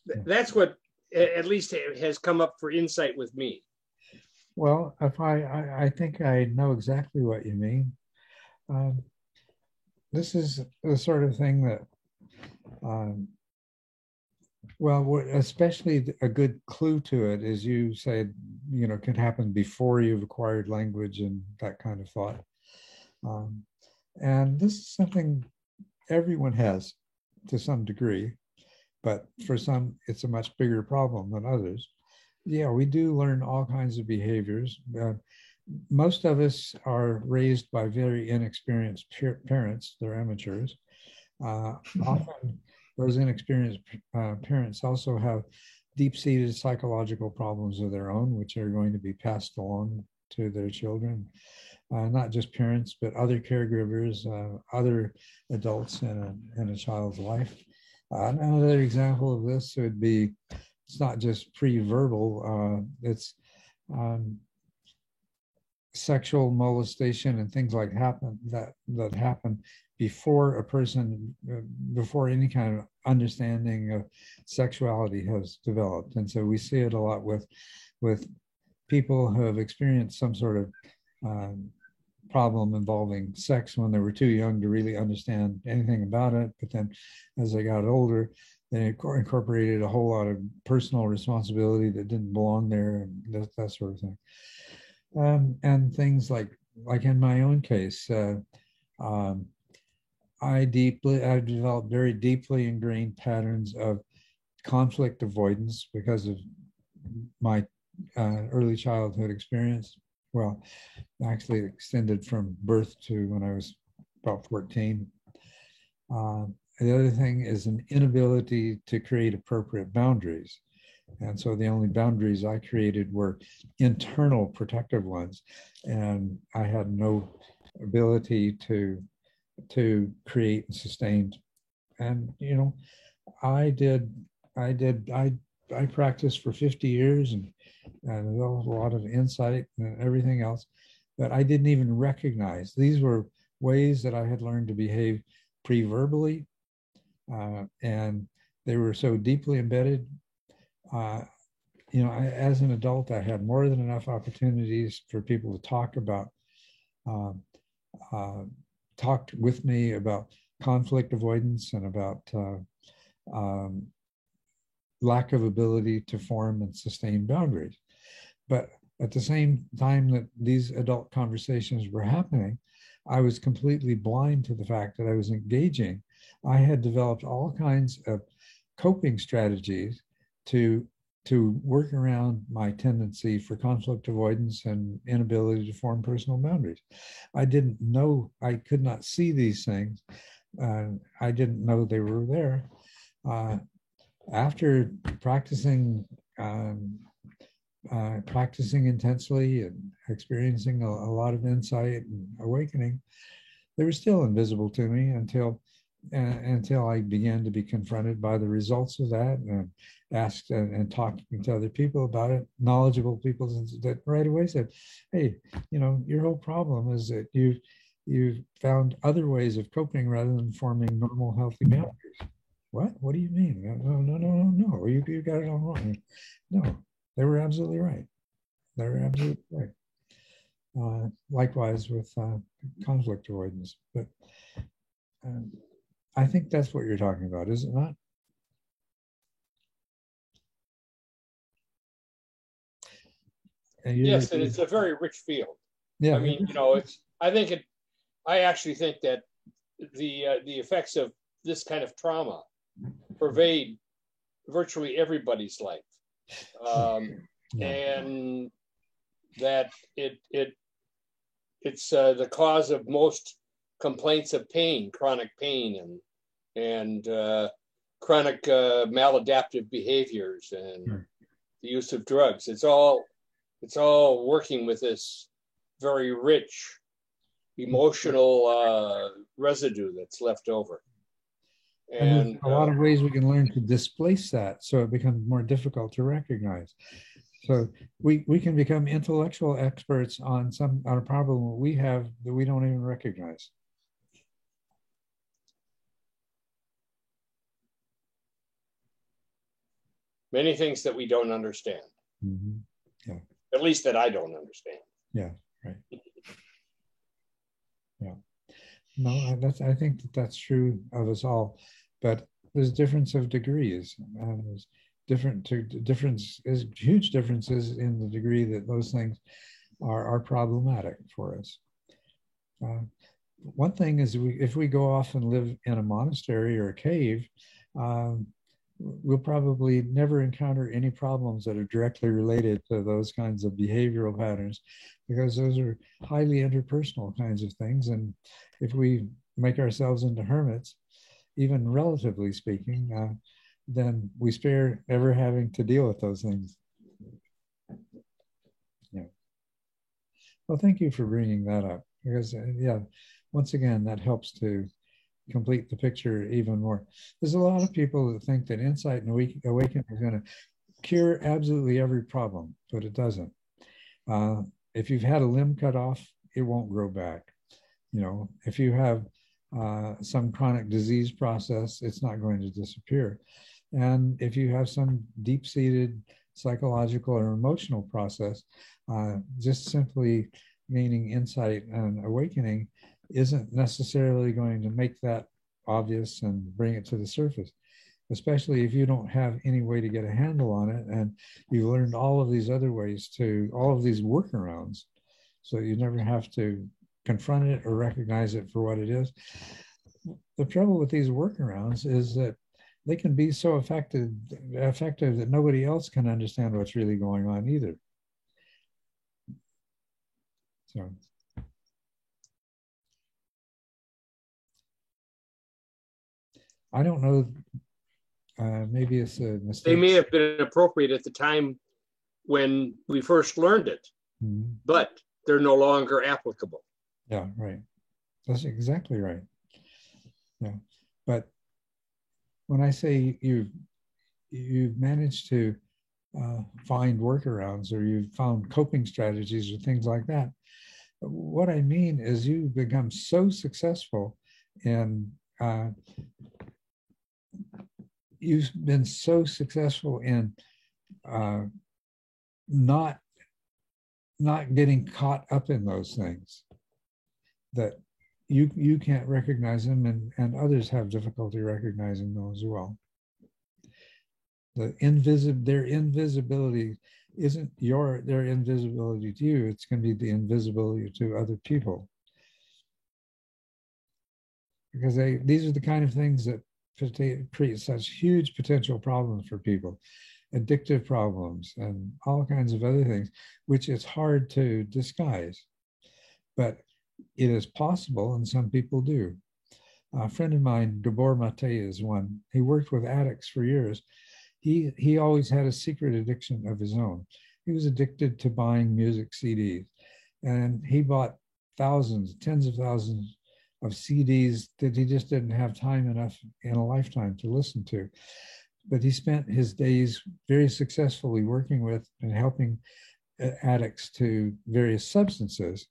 That's what at least has come up for insight with me. Well, if I think I know exactly what you mean. This is the sort of thing that, especially a good clue to it is, you said, can happen before you've acquired language and that kind of thought. And this is something everyone has to some degree, but for some, it's a much bigger problem than others. Yeah, we do learn all kinds of behaviors. Most of us are raised by very inexperienced parents. They're amateurs. Often those inexperienced parents also have deep-seated psychological problems of their own, which are going to be passed along to their children, not just parents, but other caregivers, other adults in a child's life. Another example of this would be, it's not just pre-verbal, it's sexual molestation and things like that happen before a person, before any kind of understanding of sexuality has developed. And so we see it a lot with people who have experienced some sort of problem involving sex when they were too young to really understand anything about it. But then as they got older, they incorporated a whole lot of personal responsibility that didn't belong there, and that sort of thing. And things like in my own case, I developed very deeply ingrained patterns of conflict avoidance because of my early childhood experience. Well, actually extended from birth to when I was about 14. The other thing is an inability to create appropriate boundaries. And so the only boundaries I created were internal protective ones. And I had no ability to create and sustain. And, you know, I practiced for 50 years and there was a lot of insight and everything else, but I didn't even recognize these were ways that I had learned to behave pre-verbally, and they were so deeply embedded. You know, as an adult, I had more than enough opportunities for people to talk about, talked with me about conflict avoidance and about lack of ability to form and sustain boundaries. But at the same time that these adult conversations were happening, I was completely blind to the fact that I was engaging. I had developed all kinds of coping strategies to work around my tendency for conflict avoidance and inability to form personal boundaries. I didn't know, I could not see these things. I didn't know they were there. After practicing intensely and experiencing a lot of insight and awakening, they were still invisible to me until I began to be confronted by the results of that and asked and talking to other people about it, knowledgeable people that right away said, hey, you know, your whole problem is that you found other ways of coping rather than forming normal, healthy boundaries. What do you mean? No, you got it all wrong. No, they were absolutely right. They were absolutely right. Likewise with conflict avoidance. But I think that's what you're talking about, is it not? Yes, and it's a very rich field. Yeah. I mean, you know, I actually think that the effects of this kind of trauma pervade virtually everybody's life, and that it's the cause of most complaints of pain, chronic pain, and chronic maladaptive behaviors, and the use of drugs. It's all working with this very rich emotional residue that's left over. And a lot of ways we can learn to displace that so it becomes more difficult to recognize. So we can become intellectual experts on a problem we have that we don't even recognize. Many things that we don't understand. Mm-hmm. Yeah. At least that I don't understand. Yeah, right. Yeah. No, I think that's true of us all, but there's difference of degrees. There's huge differences in the degree that those things are problematic for us. One thing is if we go off and live in a monastery or a cave, we'll probably never encounter any problems that are directly related to those kinds of behavioral patterns, because those are highly interpersonal kinds of things. And if we make ourselves into hermits, even relatively speaking, then we spare ever having to deal with those things. Yeah. Well, thank you for bringing that up because, yeah, once again, that helps to complete the picture even more. There's a lot of people that think that insight and awakening is going to cure absolutely every problem, but it doesn't. If you've had a limb cut off, it won't grow back. You know, if you have some chronic disease process, it's not going to disappear. And if you have some deep-seated psychological or emotional process, just simply gaining insight and awakening isn't necessarily going to make that obvious and bring it to the surface, especially if you don't have any way to get a handle on it and you learned all of these other ways to, all of these workarounds, so you never have to confront it or recognize it for what it is. The trouble with these workarounds is that they can be so effective that nobody else can understand what's really going on either. So. I don't know, maybe it's a mistake. They may have been appropriate at the time when we first learned it, but they're no longer applicable. Yeah, right. That's exactly right. Yeah, but when I say you've managed to find workarounds or you've found coping strategies or things like that, what I mean is you've become so successful in you've been so successful in not getting caught up in those things that you can't recognize them, and others have difficulty recognizing them as well. Their invisibility isn't their invisibility to you, it's going to be the invisibility to other people. Because these are the kind of things that create such huge potential problems for people, addictive problems and all kinds of other things, which is hard to disguise. But it is possible, and some people do. A friend of mine, Gabor Mate, is one. He worked with addicts for years. He always had a secret addiction of his own. He was addicted to buying music CDs, and he bought thousands, tens of thousands of CDs that he just didn't have time enough in a lifetime to listen to. But he spent his days very successfully working with and helping addicts to various substances.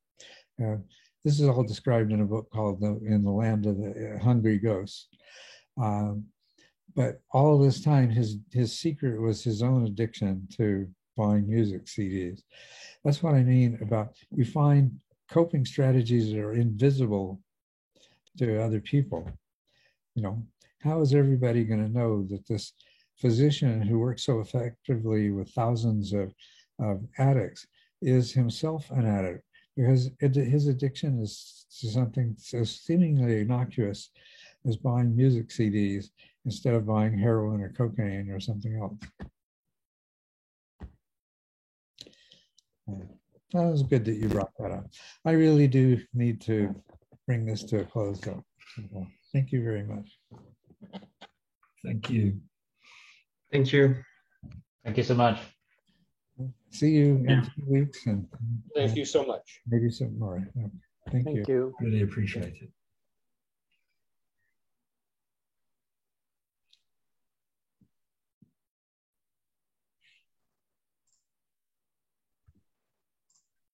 This is all described in a book called In the Land of the Hungry Ghosts. But all this time, his secret was his own addiction to buying music CDs. That's what I mean about you find coping strategies that are invisible to other people. You know, how is everybody going to know that this physician who works so effectively with thousands of addicts is himself an addict? Because his addiction is to something so seemingly innocuous as buying music CDs instead of buying heroin or cocaine or something else. That was good that you brought that up. I really do need to bring this to a close, though. Thank you very much. Thank you. Thank you. Thank you so much. See you in 2 weeks, and Thank you so much. maybe some more. Thank you. Really appreciate it.